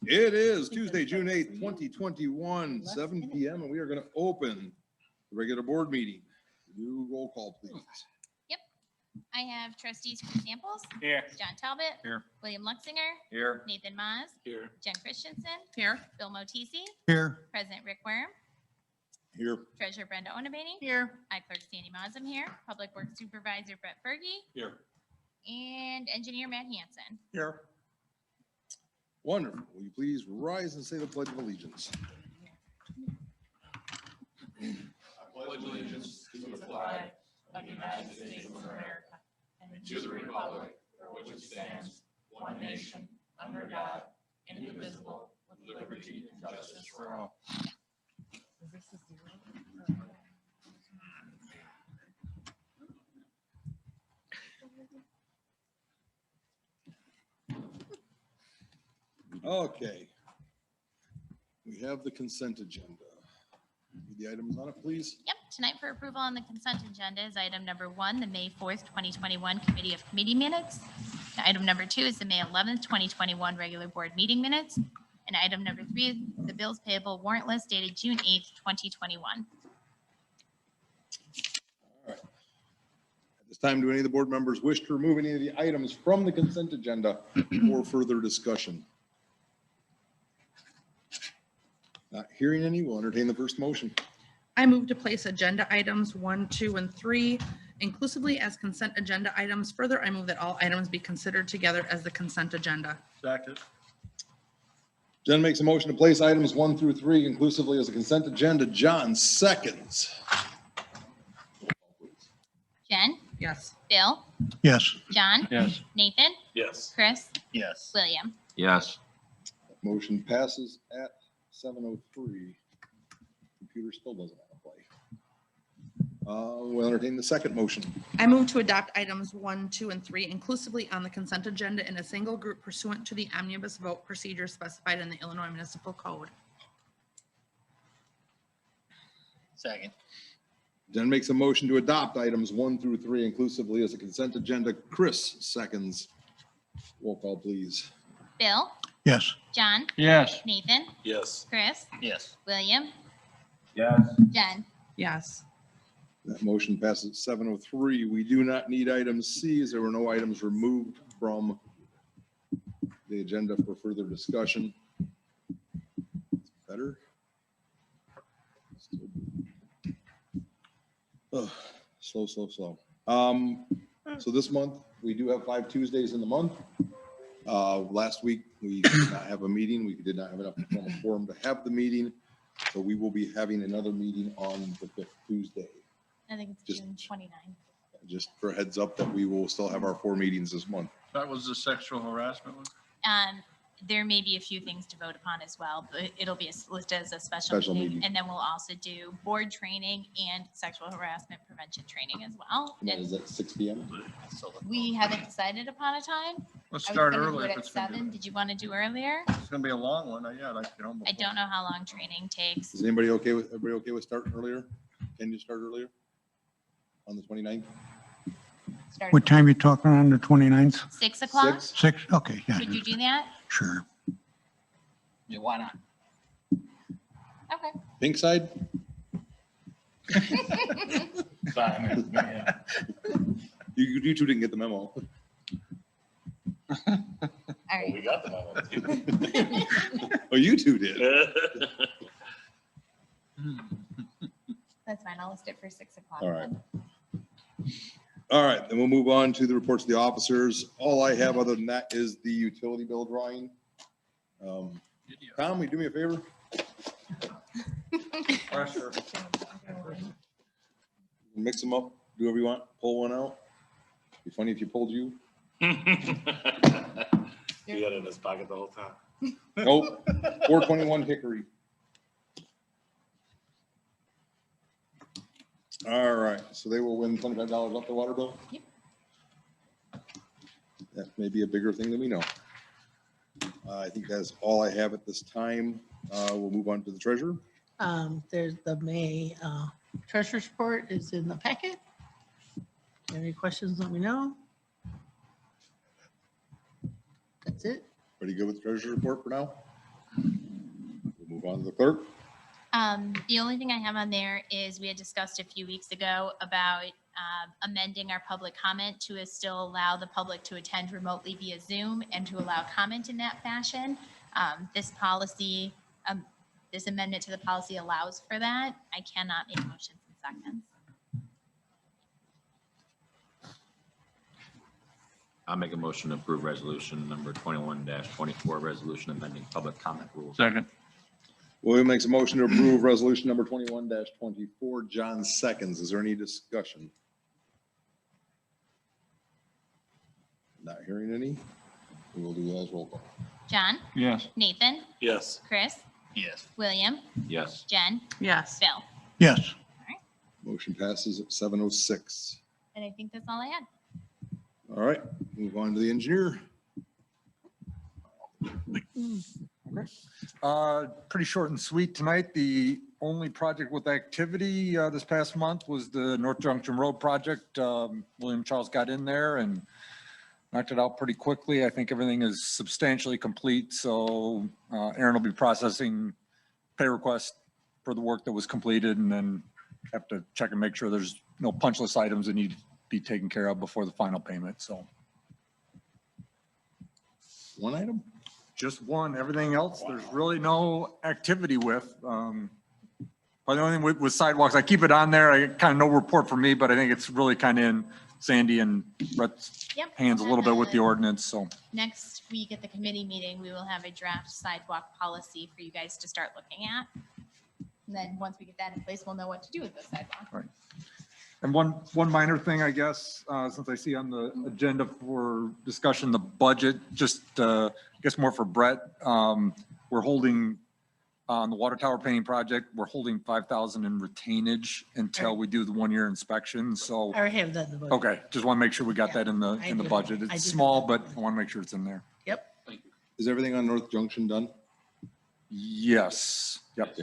It is Tuesday, June 8th, 2021, 7 PM, and we are going to open the regular board meeting. Do roll call, please. I have trustees Chris Samples, Here. John Talbot, Here. William Luxinger, Here. Nathan Maz, Here. Jen Christensen, Here. Bill Motisi, Here. President Rick Worm, Here. Treasurer Brenda Onabaney, Here. I Clerk Sandy Mazem here, Public Works Supervisor Brett Fergie, Here. and Engineer Matt Hanson. Here. Wonderful. Will you please rise and say the Pledge of Allegiance? I pledge allegiance to the flag of the United States of America and to the republic for which it stands, one nation, under God, indivisible, with liberty and justice for all. Okay. We have the consent agenda. Read the items on it, please. Yep, tonight for approval on the consent agenda is item number 1, the May 4th, 2021 Committee of Committee Minutes. Item number 2 is the May 11th, 2021 Regular Board Meeting Minutes. And item number 3 is the bills payable warrant list dated June 8th, 2021. All right. At this time, do any of the board members wish to remove any of the items from the consent agenda for further discussion? Not hearing any, we'll entertain the first motion. I move to place agenda items 1, 2, and 3 inclusively as consent agenda items. Further, I move that all items be considered together as the consent agenda. Second. Jen makes a motion to place items 1 through 3 inclusively as a consent agenda. John seconds. Jen, Yes. Bill, Yes. John, Yes. Nathan, Yes. Chris, Yes. William. Yes. Motion passes at 7:03. Computer still doesn't want to play. We'll entertain the second motion. I move to adopt items 1, 2, and 3 inclusively on the consent agenda in a single group pursuant to the omnibus vote procedure specified in the Illinois Municipal Code. Second. Jen makes a motion to adopt items 1 through 3 inclusively as a consent agenda. Chris seconds. Roll call, please. Bill, Yes. John, Yes. Nathan, Yes. Chris, Yes. William, Yes. Jen. Yes. That motion passes at 7:03. We do not need item C as there were no items removed from the agenda for further discussion. Better? Ugh, slow. So this month, we do have 5 Tuesdays in the month. Last week, we did not have a meeting. We did not have enough quorum to have the meeting. So we will be having another meeting on the 5th Tuesday. I think it's Just- June 29th. Just for a heads up that we will still have our 4 meetings this month. That was the sexual harassment one? There may be a few things to vote upon as well, but it'll be listed as a special Special meeting. meeting. And then we'll also do board training and sexual harassment prevention training as well. And that is And at 6 PM. we haven't decided upon a time. Let's I was start gonna do early it if at it's gonna 7. be, Did you want to do earlier? it's gonna be a long one. Yeah, I'd like to get home. I before. don't know how long training takes. Is anybody okay with starting earlier? Can you start earlier? On the 29th? Start What time you talking on the 29th? 6 o'clock? 6? 6? Okay, yeah, Could you do that? sure. Yeah, why not? Okay. Pink side? Fine, yeah. You two didn't get the memo. All right. got the Oh, you two did. That's fine. I'll list it for 6 o'clock. All right. then. All right, then we'll move on to the reports of the officers. All I have other than that is the utility bill drawing. Tom, will you do me a favor? Pressure. Mix them up, do whatever you want, pull one out. Be funny if you pulled you. He had it in his pocket the whole time. Nope, 421 Hickory. All right, so they will win $25 off their water bill? Yep. That may be a bigger thing than we know. I think that's all I have at this time. We'll move on to the treasurer. There's the May treasurer's report is in the packet. Any questions, let me know. That's it. Pretty good with the treasurer report for now? We'll move on to the clerk. The only thing I have on there is we had discussed a few weeks ago about amending our public comment to still allow the public to attend remotely via Zoom and to allow comment in that fashion. This policy, this amendment to the policy allows for that. I cannot make motions in seconds. I'll make a motion to approve resolution number 21-24, resolution amending public comment rules. Second. William makes a motion to approve resolution number 21-24. John seconds. Is there any discussion? Not hearing any. We will do as roll call. John, Yes. Nathan, Yes. Chris, Yes. William, Yes. Jen, Yes. Bill. Yes. Motion passes at 7:06. And I think that's all I had. All right, move on to the engineer. Pretty short and sweet tonight. The only project with activity this past month was the North Junction Road project. William Charles got in there and knocked it out pretty quickly. I think everything is substantially complete, so Aaron will be processing pay requests for the work that was completed, and then have to check and make sure there's no punch list items that need to be taken care of before the final payment, so. One item? Just one, everything else, there's really no activity with. But the only thing with sidewalks, I keep it on there, I kind of no report from me, but I think it's really kind of in Sandy and Brett's Yep. hands a little bit with the ordinance, so. Next week at the committee meeting, we will have a draft sidewalk policy for you guys to start looking at. And then once we get that in place, we'll know what to do with those sidewalks. And one minor thing, I guess, since I see on the agenda for discussion, the budget, just, I guess more for Brett. We're holding, on the water tower painting project, we're holding 5,000 in retainage until we do the 1-year inspection, so. I already have that in the budget. Okay, just want to make sure we got that in the, I in the do. budget. I It's do. small, but I want to make sure it's in there. Yep. Is everything on North Junction done? Yes, yep.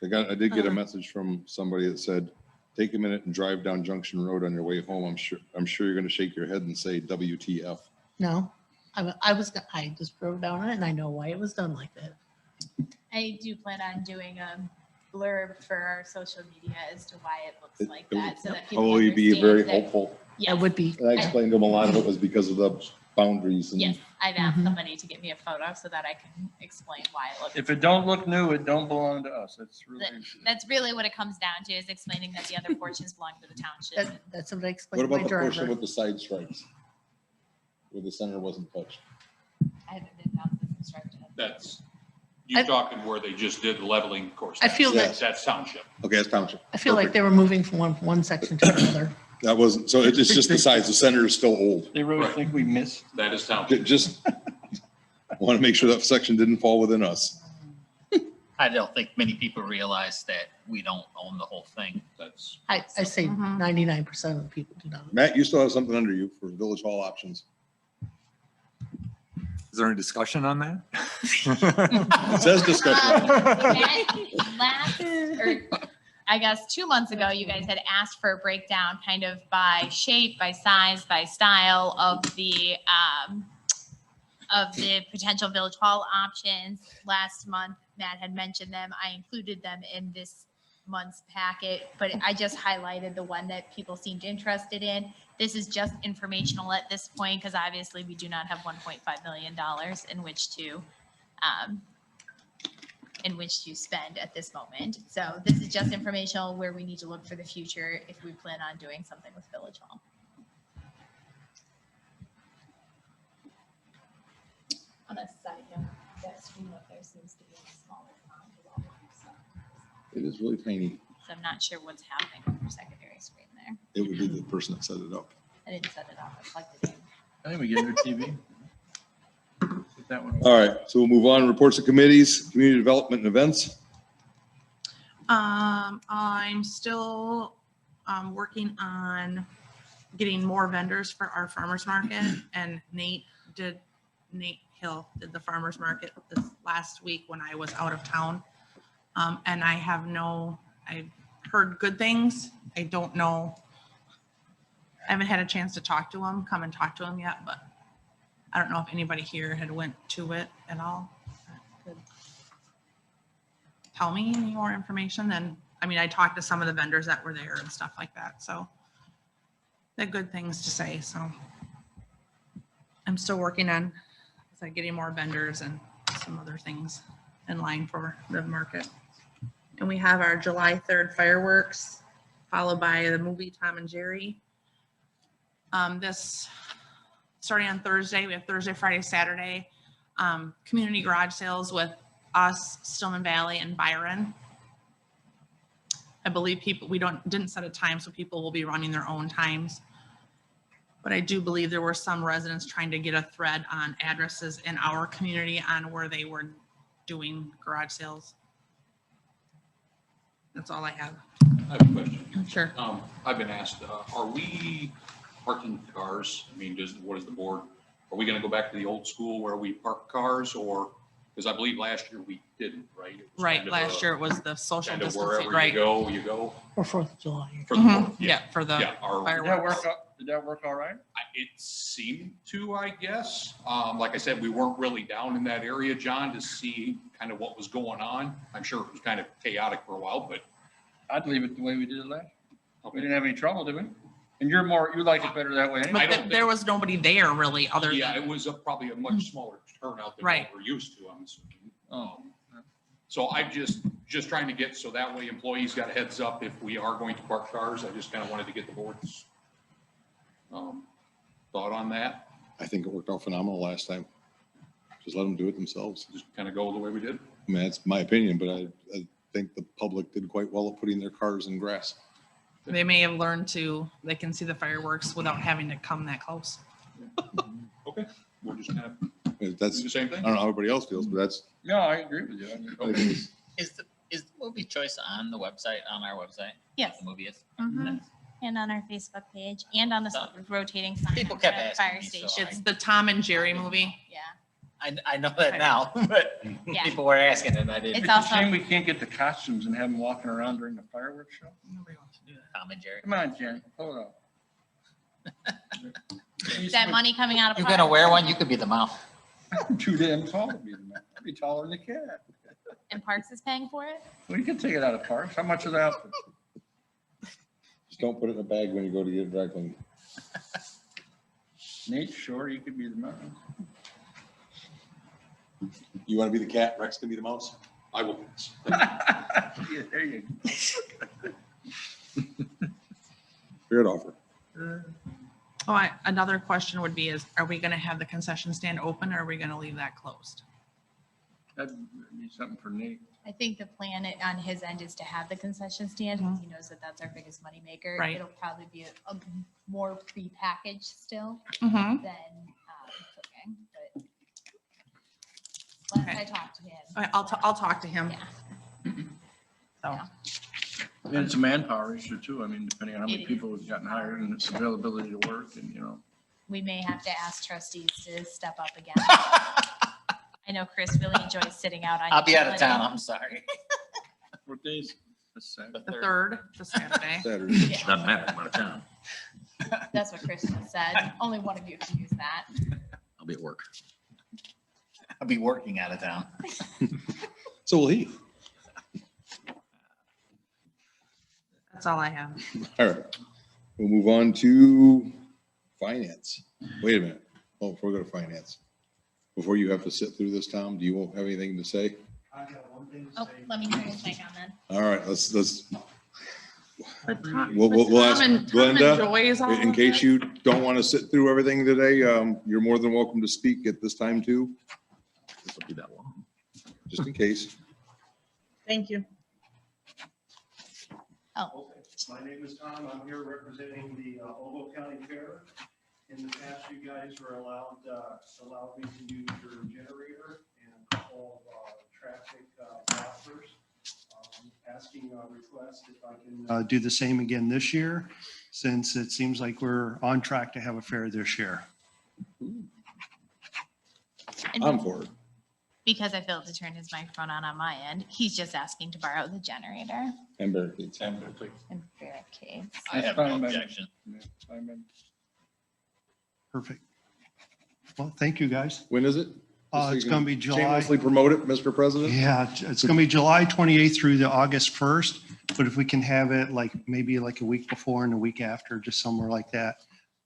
I did get a message from somebody that said, take a minute and drive down Junction Road on your way home. I'm sure you're going to shake your head and say WTF. No, I just drove down it and I know why it was done like that. I do plan on doing a blurb for our social media as to why it looks like It- that, so that people Probably be very understand that. helpful. Yes, It would be. And I explained to them a lot of it was because of the boundaries and yes, I've asked Mhm. somebody to get me a photo so that I can explain why it looks. If it don't look new, it don't belong to us. That's really. That's really what it comes down to, is explaining that the other portions belong to the township. That's what I what explained to about my the portion driver. with the side stripes? Where the center wasn't touched? I haven't been down this construction. That's, I- you're talking where they just did the leveling course. I feel that- That's township. Okay, that's township. I feel like Perfect. they were moving from one section to another. That wasn't, so it's just the size. The center is still old. They really Right. think we missed. That is township. Just want to make sure that section didn't fall within us. I don't think many people realize that we don't own the whole thing. That's, I say Mhm. 99% of the people do not. Matt, you still have something under you for Village Hall options. Is there any discussion on that? It says discussion. I guess 2 months ago, you guys had asked for a breakdown kind of by shape, by size, by style of the potential village hall options. Last month, Matt had mentioned them. I included them in this month's packet, but I just highlighted the one that people seemed interested in. This is just informational at this point, because obviously we do not have $1.5 million in which to spend at this moment. So this is just informational where we need to look for the future if we plan on doing something with Village Hall. On a side note, that stream up there seems to be in a smaller pond with all the stuff. It is really tiny. So I'm not sure what's happening with your secondary screen there. It would be the person that set it up. I didn't set it up, I plugged it in. I think we get a new TV. Get that one. All right, so we'll move on. Reports of committees, community development and events. I'm still working on getting more vendors for our farmer's market, and Nate Hill did the farmer's market this last week when I was out of town. And I've heard good things. I don't know. I haven't had a chance to come and talk to him yet, but I don't know if anybody here had went to it at all. tell me any more information, then, I mean, I talked to some of the vendors that were there and stuff like that, so they're good things to say, so. I'm still working on, getting more vendors and some other things in line for the market. And we have our July 3rd fireworks, followed by the movie Tom and Jerry. This, starting on Thursday, we have Thursday, Friday, Saturday, community garage sales with us, Stillman Valley, and Byron. I believe people, didn't set a time, so people will be running their own times. But I do believe there were some residents trying to get a thread on addresses in our community on where they were doing garage sales. That's all I have. I have a question. Sure. I've been asked, are we parking cars? I mean, what is the board? Are we gonna go back to the old school where we park cars, or, because I believe last year we didn't, right? It was Right, kind of last a- year it was the social Kind of distancing, wherever you right? go, you go. For 4th of July. For the Mhm, board, yeah, for the Yeah, fireworks. Did that work all right? It seemed to, I guess. Like I said, we weren't really down in that area, John, to see kind of what was going on. I'm sure it was kind of chaotic for a while, but I'd leave it the way we did it last. We didn't have any trouble, did we? And you like it better that way anyway? I But don't there was nobody there really, other yeah, than, it was probably a much smaller turnout than Right. what we're used to, I'm assuming. Oh. So I'm just trying to get, so that way employees got a heads up if we are going to park cars. I just kind of wanted to get the board's thought on that. I think it worked out phenomenal last time. Just let them do it themselves. Just kind of go the way we did. I mean, that's my opinion, but I think the public did quite well at putting their cars in grass. they may have learned they can see the fireworks without having to come that close. Okay, we'll just kind of That's, do the same I thing. don't know how everybody else feels, but that's, No, I agree with you. I mean, Okay. Is the movie choice on the website, on our website? Yes. The movie is? Mhm. And on our Facebook page and on the rotating sign People at kept the asking fire me, so station. It's the Tom and Jerry movie. Yeah, I know that now, but Yeah. people were asking and I didn't. It's It's a also- shame we can't get the costumes and have them walking around during the fireworks show. Nobody wants to do that. Tom and Jerry. Come on, Jen, pull it up. is that money coming out of? You're gonna wear one, you could be the mom. I'm too damn tall to be the man. I'd be taller than the cat. And Parks is paying for it? We could take it out of parks. How much is that? just don't put it in a bag when you go to get it dry cleaned. Nate, sure, you could be the man. You want to be the cat, Rex can be the mouse? I will. Yeah, there you Fair offer. go. Oh, another question would be are we gonna have the concession stand open or are we gonna leave that closed? That'd be something for Nate. I think the plan on his end is to have the concession stand because he knows that that's our biggest moneymaker. Right. It'll probably be a more prepackaged still Mm-hmm. than cooking, but once I talk to him. I'll talk to him. Yeah. So, And it's a manpower issue too. I mean, depending on how many It people have gotten hired and its availability to work and, We may have to ask trustees to step up again. I know Chris really enjoys sitting out on. I'll be out of utility. town, I'm sorry. what days? This Saturday. the 3rd, the Saturday. Saturday. Yeah, Doesn't matter, I'm out of town. that's what Chris just said. Only one of you can use that. I'll be at work. I'll be working out of town. So will he. That's all I have. All right. We'll move on to finance. Wait a minute. Oh, before we go to finance. Before you have to sit through this, Tom, do you have anything to say? Oh, let me turn his mic on then. All right, let's, But Tom- we'll but ask Tom and Glenda, Joy is all in of case it? you don't want to sit through everything today, you're more than welcome to speak at this time too, This will be that long. just in case. Thank you. Oh, My name is Tom. I'm here representing the Ogle County Fair. In the past, you guys were allowed me to use your generator and a couple of traffic blockers. Asking a request if I can do the same again this year, since it seems like we're on track to have a fair this year. and I'm for it. because I failed to turn his microphone on my end, he's just asking to borrow the generator And barricades. and barricades. I have no objection. Perfect. Well, thank you, guys. When is it? so It's you going can to be July. Shamelessly promote it, Mr. President? Yeah, it's going to be July 28th through the August 1st. But if we can have it like maybe like a week before and a week after, just somewhere like that.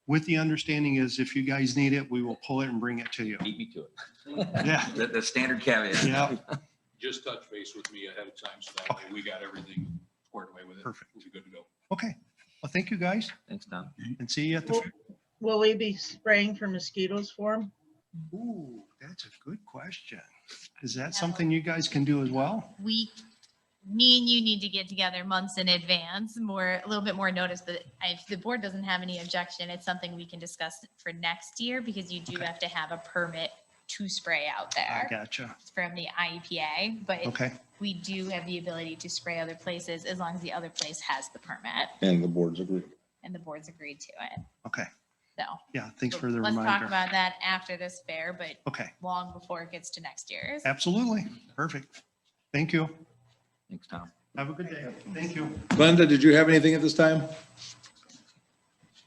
With the understanding is if you guys need it, we will pull it and bring it to you. Beat me to it. Yeah, The standard caveat. yeah, Just touch base with me ahead of time so that way we got everything squared away with it. Perfect. We'll be good to go. okay. Well, thank you guys Thanks, Tom. and see you at the. Will we be spraying for mosquitoes for them? Ooh, that's a good question. Is that something you guys can do as well? Me and you need to get together months in advance, a little bit more notice, but if the board doesn't have any objection, it's something we can discuss for next year because you do Okay. have to have a permit to spray out I there gotcha. from the IEPA, but Okay, we do have the ability to spray other places as long as the other place has the permit And the boards agree. and the board's agreed to it. okay. So Yeah, thanks for the let's talk reminder. about that after this fair, but Okay, long before it gets to next year's. absolutely. Perfect. Thank you. Thanks, Tom. Have a good day. Thank you. Glenda, did you have anything at this time?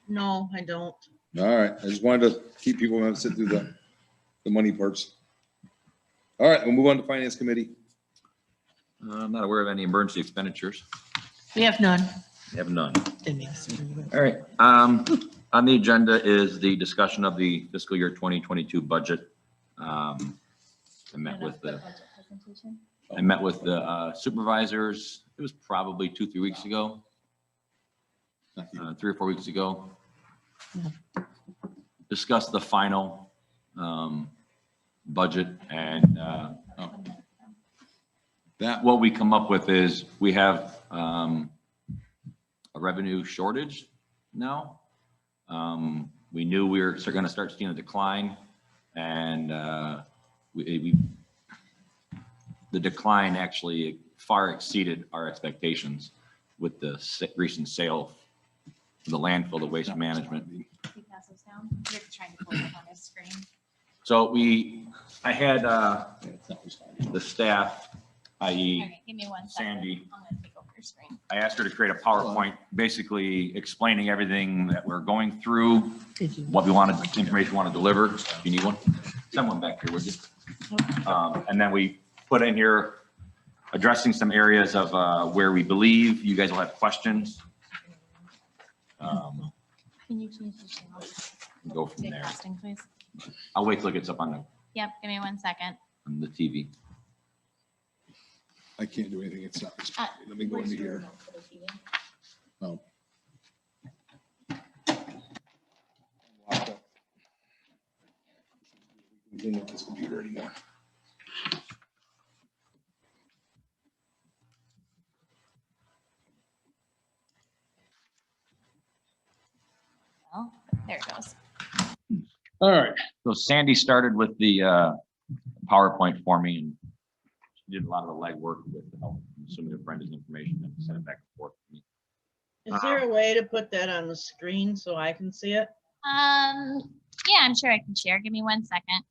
No, I don't. All right, I just wanted to keep people from sitting through the money parts. All right, we'll move on to Finance Committee. I'm not aware of any emergency expenditures. We have none. We have none. Didn't mean to say that. All right. On the agenda is the discussion of the fiscal year 2022 budget. I met with the supervisors. It was probably 2-3 weeks ago, 3 or 4 weeks ago. Discussed the final budget and That, what we come up with is we have a revenue shortage now. We knew we were going to start seeing a decline, and the decline actually far exceeded our expectations with the recent sale of the landfill to Waste Management. Can you pass those down? You're trying to pull it up on his screen. So I had the staff, i.e. Okay, give me 1 second. Sandy. I'm gonna take over your screen. I asked her to create a PowerPoint, basically explaining everything that we're going through, Did you? what we wanted, information we want to deliver. If you need one, send one back here, would you? And then we put in here addressing some areas of where we believe you guys will have questions. Can you change the channel? Go from Big there. casting, please. I'll wait till it gets up on Yep, give me 1 second. the TV. I can't do anything. It's not. Let me go Where's into your here. remote for the TV? No. Didn't have this computer anymore. Oh, there it goes. All right. So Sandy started with the PowerPoint for me, and she did a lot of the legwork with the help, I'm assuming of Brenda's information, and sent it back and forth to me. Is there a way to put that on the screen so I can see it? Yeah, I'm sure I can share. Give me 1 second.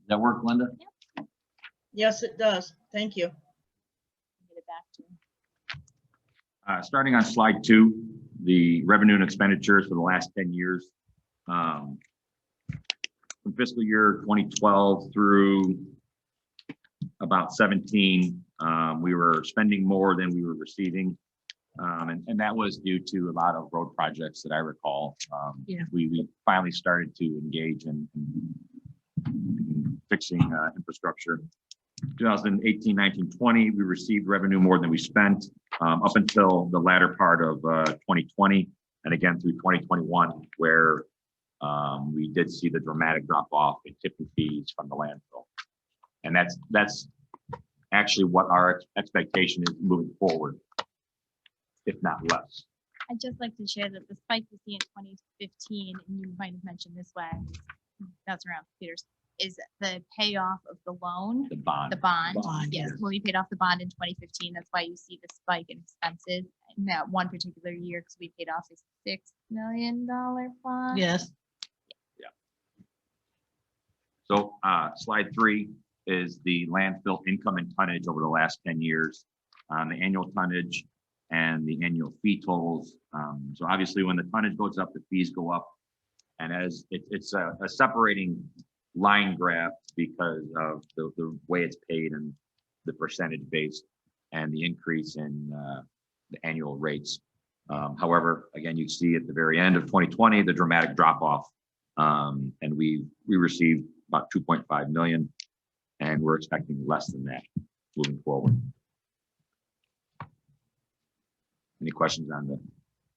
Does that work, Linda? Yes, it does. Thank you. Get it back to Starting on slide 2, the revenue and expenditures for the last 10 years. From fiscal year 2012 through about 17, we were spending more than we were receiving. And that was due to a lot of road projects that I recall. Yeah. We finally started to engage in fixing infrastructure. 2018, 19, 20, we received revenue more than we spent up until the latter part of 2020 and again through 2021, where we did see the dramatic drop off in tipping fees from the landfill. And that's actually what our expectation is moving forward, if not less. I'd just like to share that the spike we see in 2015, and you might have mentioned this when that's around computers, is the payoff of the loan, The bond. the bond. Bond, Yes, when we paid off the bond in 2015, that's why you see the spike in expenses in that one particular year, because we paid off a $6 million bond. Yes, So slide 3 is the landfill income and tonnage over the last 10 years, the annual tonnage and the annual fee totals. So obviously when the tonnage goes up, the fees go up. And as it's a separating line graph because of the way it's paid and the percentage based and the increase in the annual rates. However, again, you see at the very end of 2020, the dramatic drop off. And we received about 2.5 million, and we're expecting less than that moving forward. Any questions on the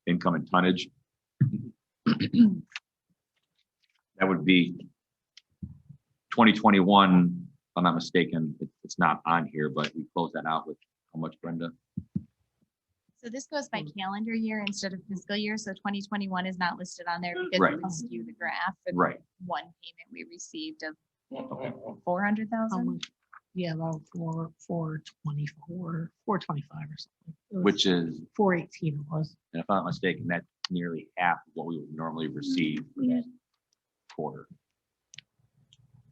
income and tonnage? That would be 2021, if I'm not mistaken. It's not on here, but we closed that out with how much, Brenda? So this goes by calendar year instead of fiscal year. So 2021 is not listed on there because Right. it would skew the graph. And Right. one payment we received of Okay. 400,000. yeah, about 424, 425 or something. It was Which is, 418 it was. and if I'm not mistaken, that's nearly half of what we would normally receive for that quarter.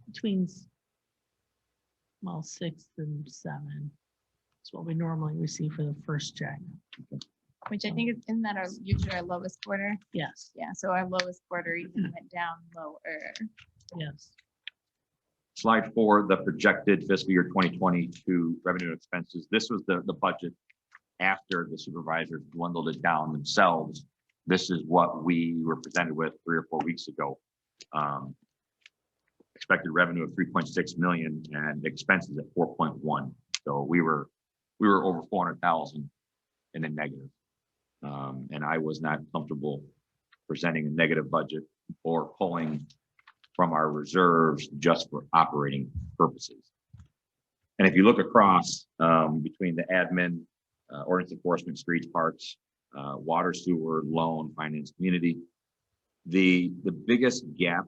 Between, well, 6 and 7. That's what we normally receive for the first check. Which I think is, isn't that our, usually our lowest quarter? Yes, Yeah, so our lowest quarter even went down lower. yes. Slide 4, the projected fiscal year 2022 revenue and expenses. This was the budget after the supervisors dwindled it down themselves. This is what we were presented with 3 or 4 weeks ago. Expected revenue of 3.6 million and expenses at 4.1. So we were over 400,000 in the negative. And I was not comfortable presenting a negative budget or pulling from our reserves just for operating purposes. And if you look across between the admin, ordinance enforcement, streets, parks, water, sewer, loan, finance, community, the biggest gap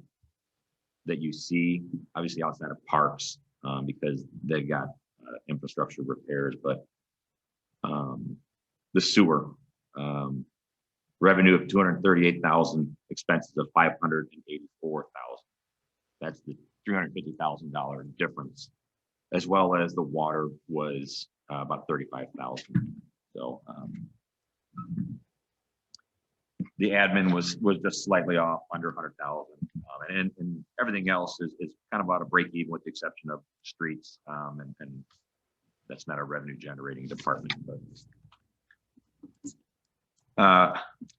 that you see, obviously outside of parks, because they've got infrastructure repairs, but the sewer, revenue of 238,000, expenses of 584,000. That's the $350,000 difference, as well as the water was about 35,000. So the admin was just slightly off, under 100,000, and everything else is kind of about a break even with the exception of streets, and that's not a revenue generating department, but.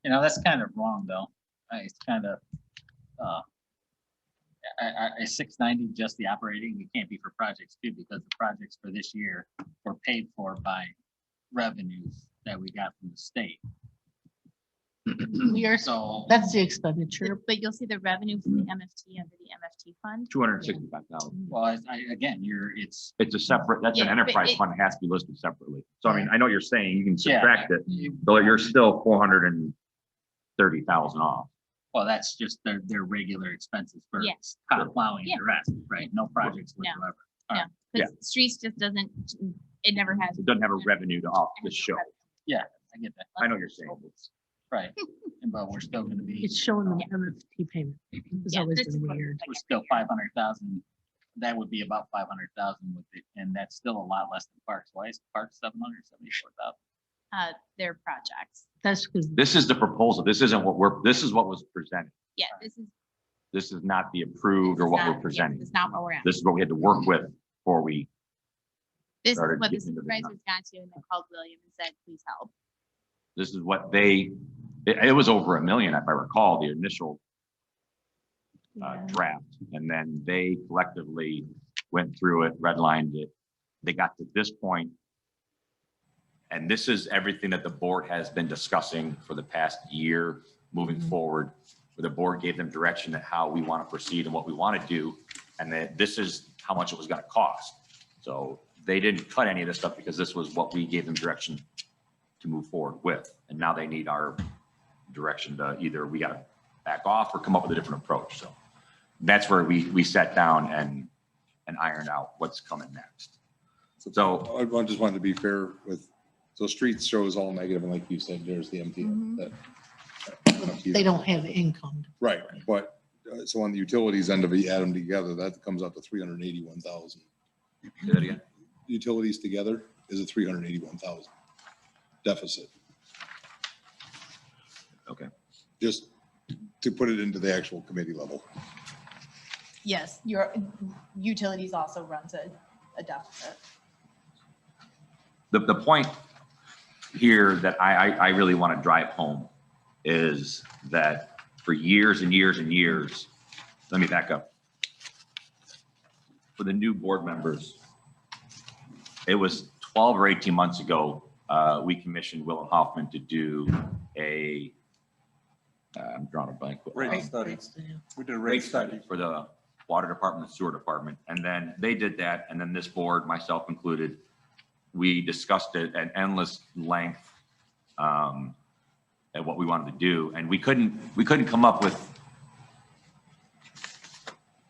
You know, that's kind of wrong, though. It's kind of, 690 just the operating, it can't be for projects too, because the projects for this year were paid for by revenues that we got from the state. We are, So, that's the expenditure. But you'll see the revenue from the MFT under the MFT fund. 265,000. well, again, it's, It's a separate, that's an Yeah, but enterprise it- fund, it has to be listed separately. So I mean, I know what you're saying, you can Yeah. subtract it, but you're still 430,000 off. well, that's just their regular expenses for Yes. plowing Yeah. and the rest, right? No projects No. whatsoever. No, because streets just doesn't, it never has. It doesn't have a revenue to off the show. Yeah, I get that. I know what you're saying. Right, but we're still gonna be, It's showing the MFT payment. It's Yeah, always this is been what- weird. we're still 500,000. That would be about 500,000 with it, and that's still a lot less than Parks. Why is Parks 774,000? Their projects. That's because This is the proposal, this isn't this is what was presented. Yeah, this is. This is not the approved or what we're presenting. It's not what we're at. This is what we had to work with before we, This is started what the getting into the supervisors got to and then called William and said, please help. this is what it was over $1 million, if I recall, the initial draft. And then they collectively went through it, redlined it. They got to this point. And this is everything that the board has been discussing for the past year moving forward, where the board gave them direction at how we want to proceed and what we want to do. And that this is how much it was going to cost. So they didn't cut any of this stuff because this was what we gave them direction to move forward with. And now they need our direction to either we got to back off or come up with a different approach. So that's where we sat down and ironed out what's coming next. So I just wanted to be fair with, so streets shows all negative, and like you said, there's the MTF. Mhm. that- They don't have income. Right, but, so on the utilities end of it, you add them together, that comes out to 381,000. say that again. Utilities together is a 381,000 deficit. Okay. Just to put it into the actual committee level. Yes, your utilities also runs a deficit. The point here that I really want to drive home is that for years and years and years, let me back up. For the new board members, it was 12 or 18 months ago, we commissioned Willem Hoffman to do I'm drawing a blank. Rate study. We did a Rate study for the water department and sewer department. And then they did that. And then this board, myself included, we discussed it at endless length at what we wanted to do. And we couldn't come up with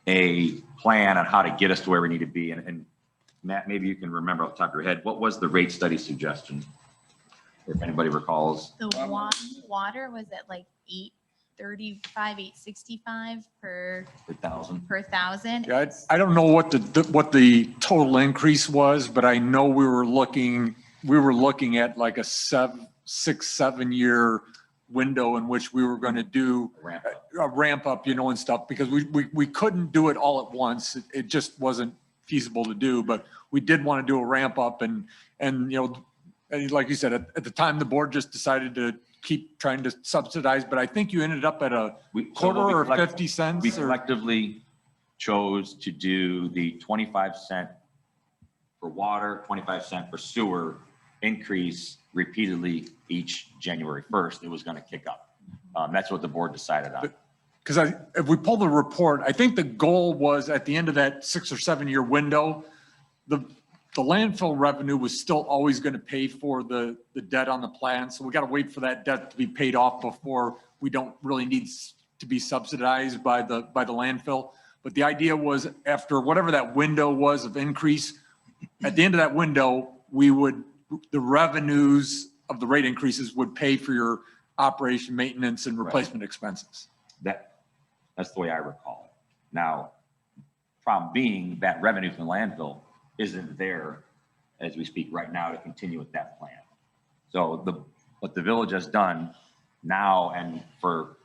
a plan on how to get us to where we need to be. And Matt, maybe you can remember off the top of your head, what was the rate study suggestion? If anybody recalls. The water was at like 835, 865 per thousand. Yeah, I don't know what the total increase was, but I know we were looking at like a 6-7 year window in which we were going to do a ramp up, and stuff, because we couldn't do it all at once. It just wasn't feasible to do, but we did want to do a ramp up and like you said, at the time, the board just decided to keep trying to subsidize, but I think you ended up at a quarter or 50 cents. We collectively chose to do the 25 cent for water, 25 cent for sewer increase repeatedly each January 1st. It was going to kick up. That's what the board decided on. Because if we pull the report, I think the goal was at the end of that 6 or 7 year window, the landfill revenue was still always going to pay for the debt on the plan. So we got to wait for that debt to be paid off before we don't really need to be subsidized by the landfill. But the idea was after whatever that window was of increase, at the end of that window, the revenues of the rate increases would pay for your operation, maintenance, and replacement expenses. That's the way I recall it. Now, problem being that revenue from the landfill isn't there as we speak right now to continue with that plan. So what the village has done now, and for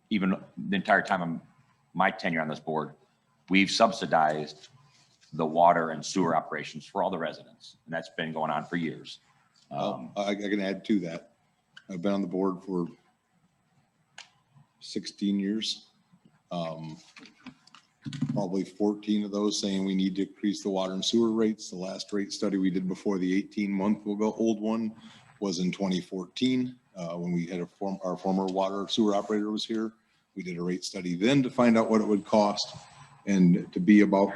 even the entire time of my tenure on this board, we've subsidized the water and sewer operations for all the residents. And that's been going on for years. I can add to that. I've been on the board for 16 years. Probably 14 of those saying we need to increase the water and sewer rates. The last rate study we did before the 18-month old one was in 2014 when we had our former water sewer operator was here. We did a rate study then to find out what it would cost, and to be about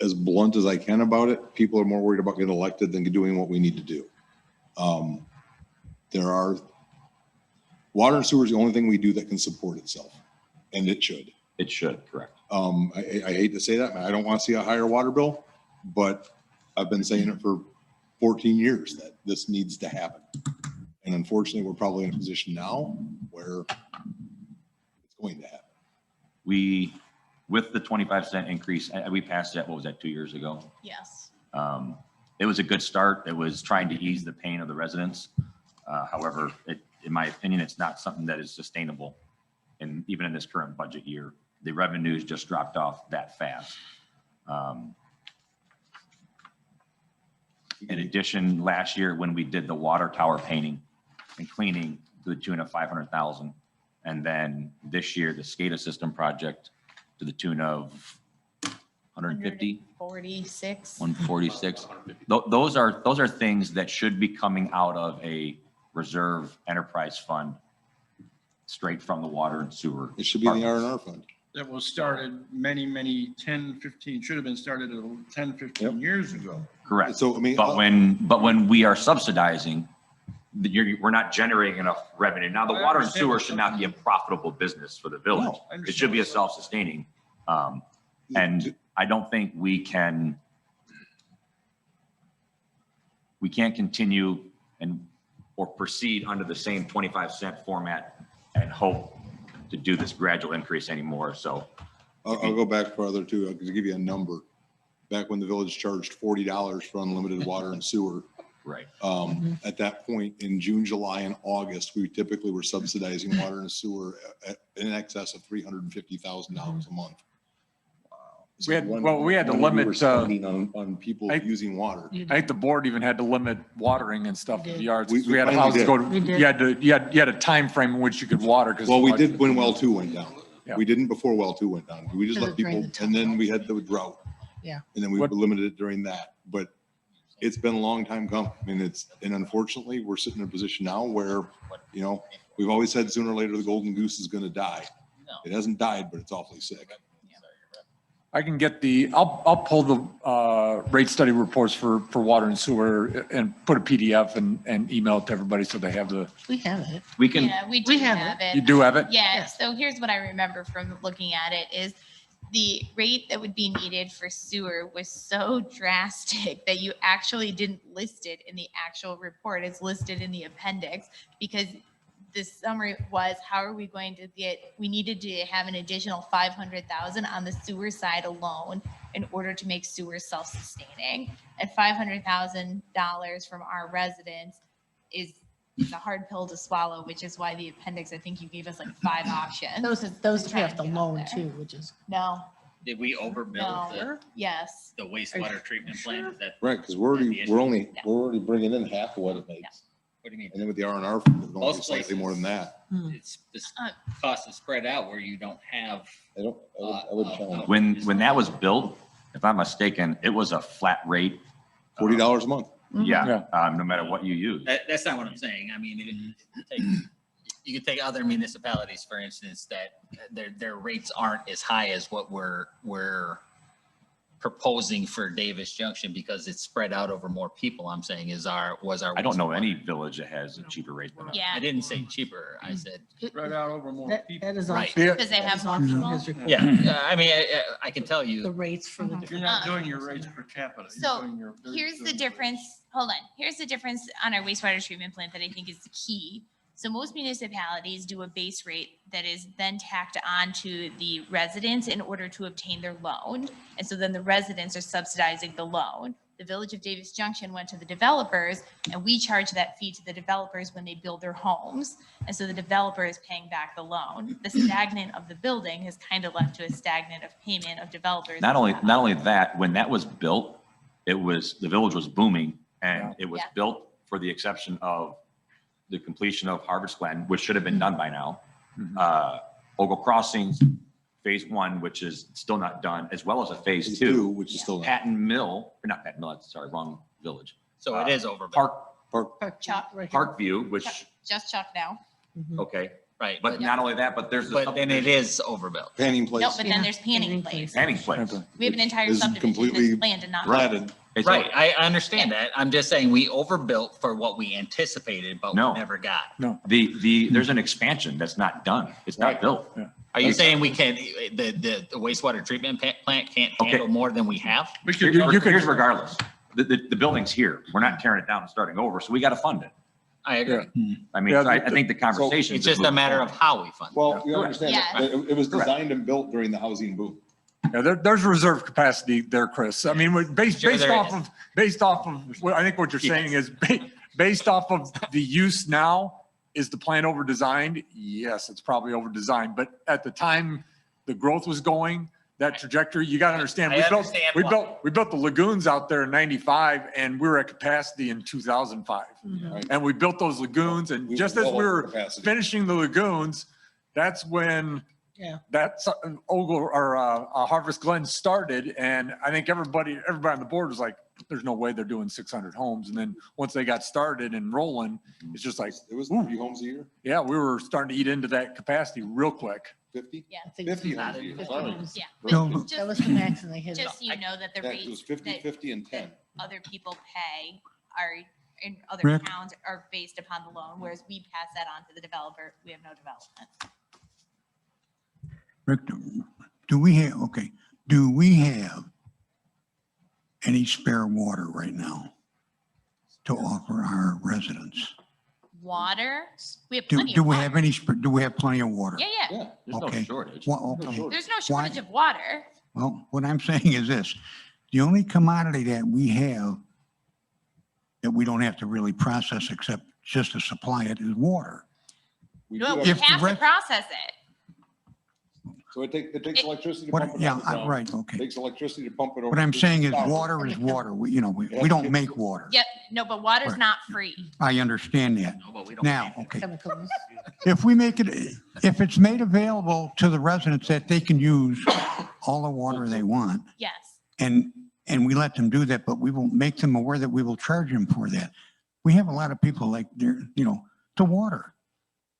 as blunt as I can about it, people are more worried about getting elected than doing what we need to do. Water and sewer is the only thing we do that can support itself, and it should. It should, correct. I hate to say that, I don't want to see a higher water bill, but I've been saying it for 14 years that this needs to happen. And unfortunately, we're probably in a position now where it's going to happen. With the 25 cent increase, we passed that, what was that, 2 years ago? Yes. It was a good start. It was trying to ease the pain of the residents. However, in my opinion, it's not something that is sustainable. And even in this current budget year, the revenues just dropped off that fast. In addition, last year when we did the water tower painting and cleaning to the tune of 500,000, and then this year the SCADA system project to the tune of 150, 146. 146. Those are things that should be coming out of a reserve enterprise fund straight from the water and sewer. It should be in the R&R fund. that was started many 10, 15, should have been started 10, 15 years ago. Correct. So, I mean. But when we are subsidizing, we're not generating enough revenue. Now, the I water and understand sewer that. should not be a profitable business for the village. No, I It should be a understand. self-sustaining. And I don't think we can't continue or proceed under the same 25-cent format and hope to do this gradual increase anymore. So I'll go back further too, to give you a number. Back when the village charged $40 for unlimited water and sewer, right. at that point in June, July, and August, we typically were subsidizing water and sewer in excess of $350,000 a month. So We had- when- well, we had to when were limit, spending on people I- using water. You I think the board even had to limit watering and stuff We in the did. yards. We- 'Cause we We had finally houses did. go, We did. you had a time frame in which you could water because. Well, we did when well two went down. Yeah. We didn't before well two went down. We just Because let it drained people, the and then tunnel. we had the drought. Yeah. And then we What- limited it during that, but it's been a long time coming. I mean, and unfortunately, we're sitting in a position now where, we've always said sooner or later, the golden goose is gonna die. It hasn't died, but it's awfully sick. I can get I'll pull the rate study reports for water and sewer and put a PDF and email it to everybody so they have We have it. We can, Yeah, we do have have you it. do have it? Yeah, so here's what I remember from looking at it is the rate that would be needed for sewer was so drastic that you actually didn't list it in the actual report. It's listed in the appendix because the summary was, how are we going to we needed to have an additional 500,000 on the sewer side alone in order to make sewer self-sustaining. And $500,000 from our residents is a hard pill to swallow, which is why the appendix, I think you gave us like 5 options. Those to three try have and the get out loan there. too, which is, No, Did we overbuild no, yes. the wastewater treatment plant? Is that, Right, because we're already bringing in half of what it makes. what do you mean? And then with the R&R, it's only Most slightly more than that. It's, this cost is spread out where you don't have. I would challenge. when that was built, if I'm mistaken, it was a flat rate. $40 a month. Yeah, no matter what you use. That's not what I'm saying. I mean, you could take other municipalities, for instance, that their rates aren't as high as what we're proposing for Davis Junction because it's spread out over more people. I'm saying was our. I don't know any village that has a cheaper rate than us. Yeah, I didn't say cheaper. I said, Spread out over more people. that is Right. also. because they have more that is on people. his report. yeah, I mean, I can tell The you, rates for the Mhm. You're different. not doing your rates per capita. You're So, doing your- Here's the difference, hold on, here's the difference on our wastewater treatment plant that I think is the key. So most municipalities do a base rate that is then tacked on to the residents in order to obtain their loan. And so then the residents are subsidizing the loan. The Village of Davis Junction went to the developers and we charge that fee to the developers when they build their homes. And so the developer is paying back the loan. The stagnant of the building has kind of left to a stagnant of payment of developers. Not only that, when that was built, the village was booming and it was Yeah. built for the exception of the completion of Harvest Glen, which should have been done by now. Ogle Crossings, phase 1, which is still not done, as well as a phase 2. Which is still not. Patton Mill, or not Patton Mill, sorry, wrong village. so it is overbuilt. Chuck, Parkview, which, just Chuck now. okay, Right. but not only that, but there's the But then it is overbuilt. Panning place. No, but then Yeah. there's Panning Panning Place. Panning Place. We have an entire Is subdivision completely that's planned and not. Platted. It's Right, I understand that. I'm just saying we overbuilt for what we anticipated, but we No. never got. there's an expansion that's not done. It's not built. Are you saying we can't, the wastewater treatment plant can't Okay. handle more than we have? We could, Here's regardless. The building's here. We're not tearing it down and starting over, so we got to fund it. I agree. I mean, Yeah, so I think the conversation. It's just a matter of how we fund it. Well, you understand, Yeah. it was Correct. designed and built during the housing boom. Yeah, there's reserve capacity there, Chris. I mean, based Sure there off is. of, I think what you're saying is based off of the use now, is the plan over designed? Yes, it's probably over designed, but at the time the growth was going, that trajectory, you got to understand. I understand why. We built the lagoons out there in 95 and we were at capacity in 2005. Right. And we built those lagoons and We just were as well we over were capacity. finishing the lagoons, that's when that's Ogle or Harvest Glen started. And I think everybody on the board was like, there's no way they're doing 600 homes. And then once they got started and rolling, it's just like, It was 30 homes a year. yeah, we were starting to eat into that capacity real quick. 50? Yeah. I think 50 it's- Humvees, it's- sorry. Yeah. No, but That was just- the max and they hit it. Just so you know that the That- It was rates 50, that 50 and 10. other people pay are, in other Rick? towns are based upon the loan, whereas we pass that on to the developer. We have no development. Rick, do we have, okay, do we have any spare water right now to offer our residents? Water, we have Do, plenty do of we water. have any, do we have plenty of water? Yeah, yeah. Yeah. There's no Okay. shortage. Well, okay. There's no shortage of water. Well, what I'm saying is this, the only commodity that we have that we don't have to really process except just to supply it is water. We No, do we If the have to rest- process it. So it takes electricity to What, pump it yeah, underground. right, okay. Takes electricity to pump it over. What I'm to saying is the tower. water is water. We, you know, we don't make water. Yep, no, but water's Right. not free. I understand that. No, but we don't. Now, okay, Chemicals. if we make it, if it's made available to the residents that they can use all the water they want, Yes. and we let them do that, but we will make them aware that we will charge them for that. We have a lot of people like they're, you know, to water.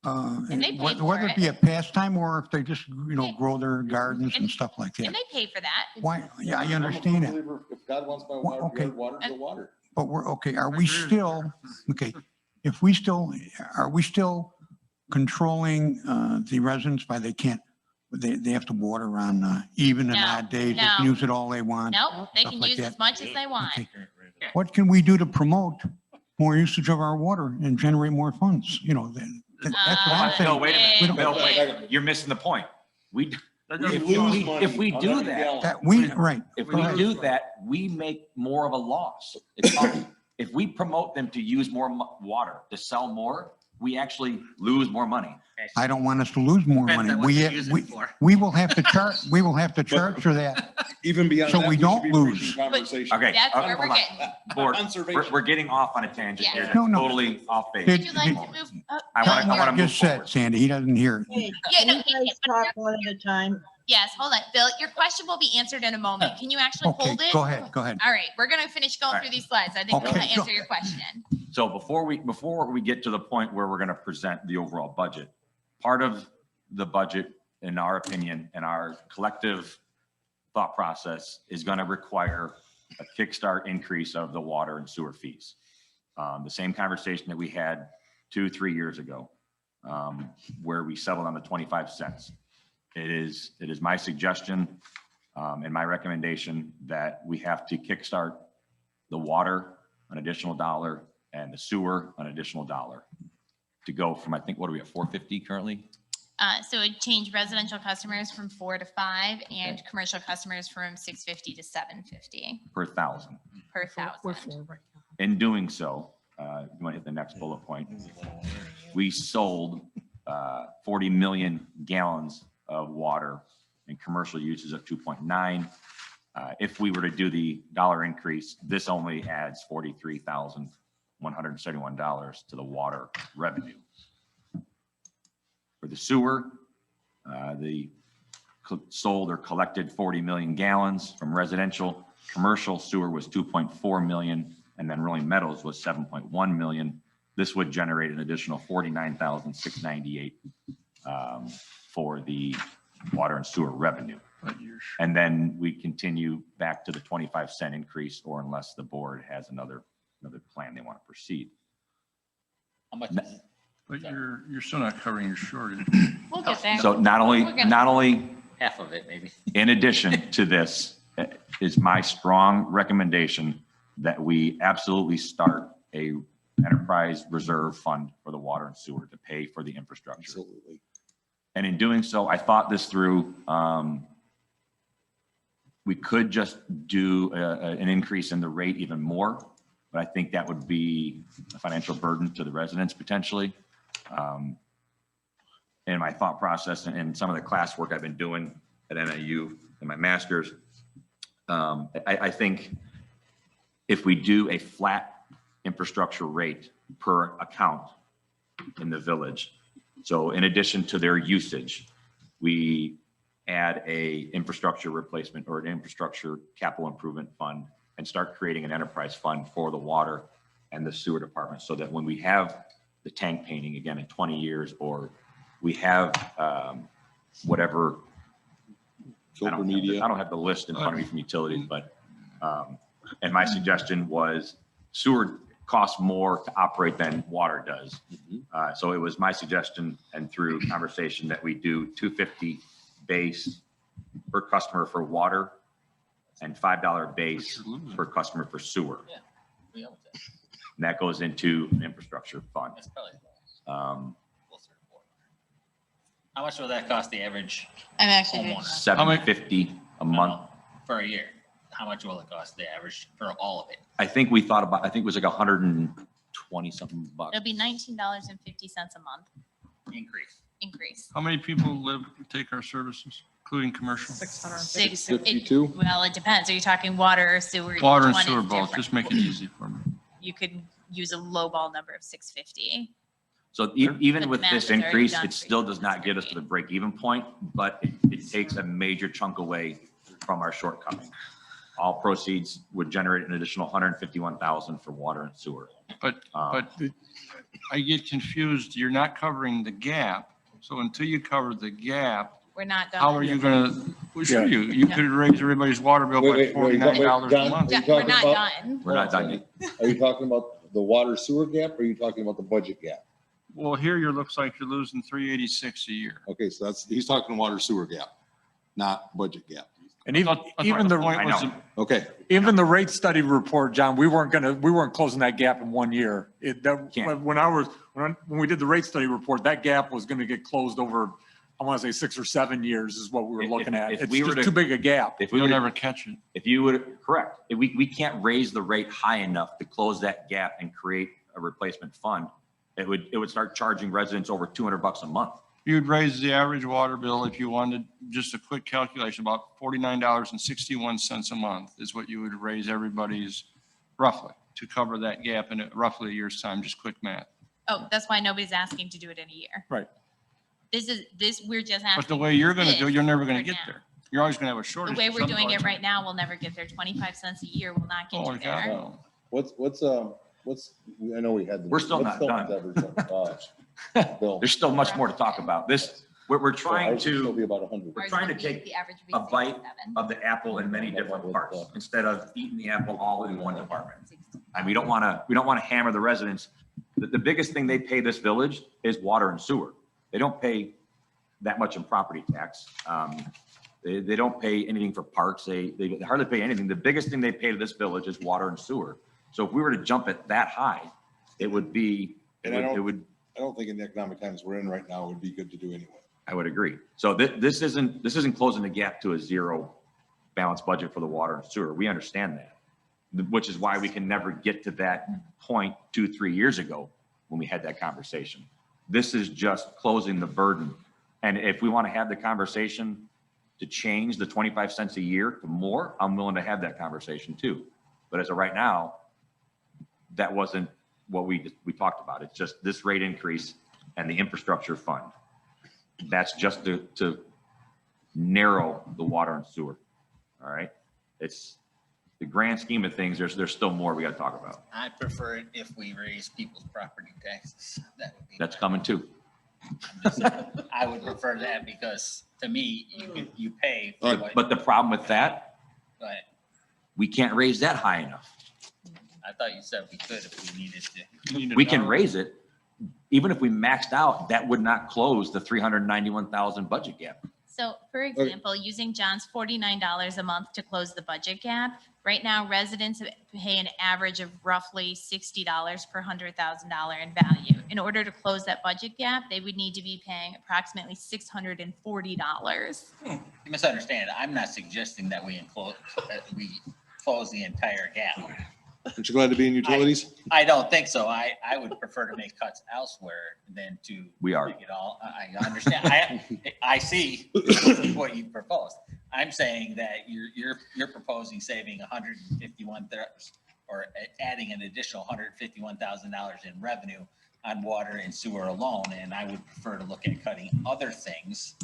And they pay for Whether it it. be a pastime or if they just, you know, grow their gardens and And- stuff like that. And they pay for that. Why, yeah, I I'm a understand that. believer, If God wants my Well, water, okay. water's the water. But we're, okay, are we still, okay, if we still, are we still controlling the residents by they can't, they have to water on even and No, odd days, they can no. use it all they want? Nope, they stuff can like use that. as much as they want. Okay. What can we do to promote more usage of our water and generate more funds? You know, that's what I'm Uh, saying. No, wait a We minute. don't- Bill, wait, you're missing the point. We, That We doesn't- lose we- money if we on do every that, gallon. That we, right. if go we ahead. do that, we make more of a loss. It's called- If we promote them to use more water, to sell more, we actually lose more money. I don't want us to lose more Depends money. on what you use it for. We will have to charge, we will have to charge for that. Even beyond So that, we should don't be lose. preaching Conversation. Okay. That's where we're hold on. getting. Board, Conservation. we're getting off on a tangent here. Yeah. That's No, no. totally off base. Did- Would you like to move? I Tell want him to what I move just said, forward. Sandy. He doesn't hear it. Yeah, Can no, you guys talk one at a time? yes, hold on. Bill, your question will be answered in a moment. Can you actually Okay, hold it? go ahead, go ahead. All right, we're gonna finish going All through right. these slides. I think we're gonna Okay, go. answer your question. So before we get to the point where we're going to present the overall budget, part of the budget, in our opinion, and our collective thought process is going to require a kickstart increase of the water and sewer fees. The same conversation that we had 2-3 years ago, where we settled on the 25 cents. It is my suggestion and my recommendation that we have to kickstart the water an additional $1 and the sewer an additional $1 to go from, I think, what are we at, 450 currently? So it changed residential customers from 4 to 5 and commercial customers from 650 to 750 Per thousand. per We're thousand. full right now. In doing so, you want to hit the next bullet point, we sold 40 million gallons of water and commercial uses of 2.9. If we were to do the dollar increase, this only adds $43,171 to the water revenue. For the sewer, the sold or collected 40 million gallons from residential. Commercial sewer was 2.4 million, and then Rolling Meadows was 7.1 million. This would generate an additional 49,698 for the water and sewer revenue. And then we continue back to the 25-cent increase, or unless the board has another plan they want to proceed. How much is it? But you're still not covering your shortage. We'll get there. So not only, We're gonna- not only Half of it, maybe. in addition to this, is my strong recommendation that we absolutely start a enterprise reserve fund for the water and sewer to pay for the infrastructure. Absolutely. And in doing so, I thought this through. We could just do an increase in the rate even more, but I think that would be a financial burden to the residents potentially. In my thought process and some of the classwork I've been doing at NIU in my master's, I think if we do a flat infrastructure rate per account in the village, so in addition to their usage, we add a infrastructure replacement or an infrastructure capital improvement fund and start creating an enterprise fund for the water and the sewer department, so that when we have the tank painting again in 20 years, or we have whatever. I Filter don't media. I don't have the list in front of me from utilities, but, and my suggestion was sewer costs more to operate than water does. So it was my suggestion and through conversation that we do $2.50 base per customer for water and $5 base per customer for sewer. Yeah, we own that. And that goes into an infrastructure fund. That's probably Um, closer to 400. How much will that cost the average I'm actually doing. homeowner $750 a month. for a year? How much will it cost the average for all of it? I think we thought about, I think it was like 120 something bucks. It'll be $19.50 a month Increase. increase. How many people take our services, including commercial? 650. It- 52? Well, it depends. Are you talking water or sewer? Water and Each one sewer is both, different. just make it easy for me. You could use a lowball number of 650. So But even the with math this is already increase, done it for still you. does not get us to the break-even point, but it takes a major chunk away from our shortcoming. All proceeds would generate an additional 151,000 for water and sewer. But I get confused. You're not covering the gap. So until you cover the gap, We're not done. how are you gonna, well, sure you could raise everybody's water bill by $49 a month. Yeah, we're not done. We're not done yet. Are you talking about the water sewer gap or are you talking about the budget gap? Well, here you looks like you're losing 386 a year. Okay, so he's talking water sewer gap, not budget gap. And even, Even the, point was, Okay, even the rate study report, John, we weren't closing that gap in 1 year. Can't. When we did the rate study report, that gap was going to get closed over, I want to say 6 or 7 years is what we were If- looking at. if It's we were just to- too big a gap. If we you'll would, never catch it. if you would, correct, if we can't raise the rate high enough to close that gap and create a replacement fund, it would start charging residents over $200 a month. You'd raise the average water bill if you wanted, just a quick calculation, about $49.61 a month is what you would raise everybody's roughly to cover that gap in roughly a year's time, just quick math. Oh, that's why nobody's asking to do it in a year. Right. We're just But asking. the way you're gonna do it, you're never gonna right get now. there. You're always gonna have a The shortage. way of we're some doing it budget. right now, we'll never get there. 25 cents a year will not get Oh, you God, there. no. what's, I know we had. We're still what's not done. average, Bill? There's still much more to talk about. We're trying Ours will still to, be about 100. we're Ours trying to would be take the average would be a bite 67. of the apple in many different parts instead of eating the apple all in one department. And we don't want to hammer the residents. The biggest thing they pay this village is water and sewer. They don't pay that much in property tax. They don't pay anything for parks. They hardly pay anything. The biggest thing they pay to this village is water and sewer. So if we were to jump it that high, it would be, And I don't- it would, I don't think in the economic times we're in right now, it would be good to do anyway. I would agree. So this isn't closing the gap to a zero balanced budget for the water and sewer. We understand that, which is why we can never get to that point 2-3 years ago when we had that conversation. This is just closing the burden. And if we want to have the conversation to change the 25 cents a year to more, I'm willing to have that conversation too. But as of right now, that wasn't what we talked about. It's just this rate increase and the infrastructure fund. That's just to narrow the water and sewer. All right. It's the grand scheme of things. There's still more we got to talk about. I prefer it if we raise people's property taxes. That would be. That's coming too. I'm just saying, I would prefer that because to me, you pay for what, But the problem with that, but we can't raise that high enough. I thought you said we could if we needed to. We can raise it. Even if we maxed out, that would not close the 391,000 budget gap. So for example, using John's $49 a month to close the budget gap, right now residents pay an average of roughly $60 per $100,000 in value. In order to close that budget gap, they would need to be paying approximately $640. You misunderstand. I'm not suggesting that we close the entire gap. Aren't you glad to be in utilities? I don't think so. I would prefer to make cuts elsewhere than to. We are. Make it all, I understand. I see what you proposed. I'm saying that you're proposing saving 151, or adding an additional $151,000 in revenue on water and sewer alone. And I would prefer to look at cutting other things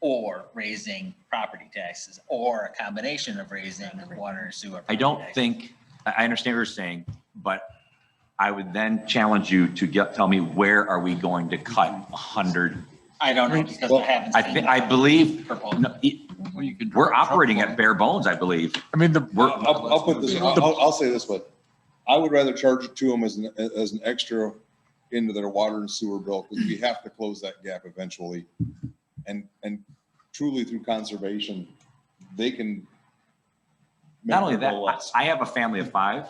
or raising property taxes or a combination of raising water and sewer. I don't think, I understand what you're saying, but I would then challenge you to tell me where are we going to cut I don't know because I haven't. seen I believe, proposal. no, Well, you could we're draw a truck operating roll. at bare bones, I believe. I mean, I'll put this, I'll say this, but I would rather charge it to them as an extra into their water and sewer bill, because we have to close that gap eventually. And truly through conservation, they can. Not only make it that, go less. I have a family of 5.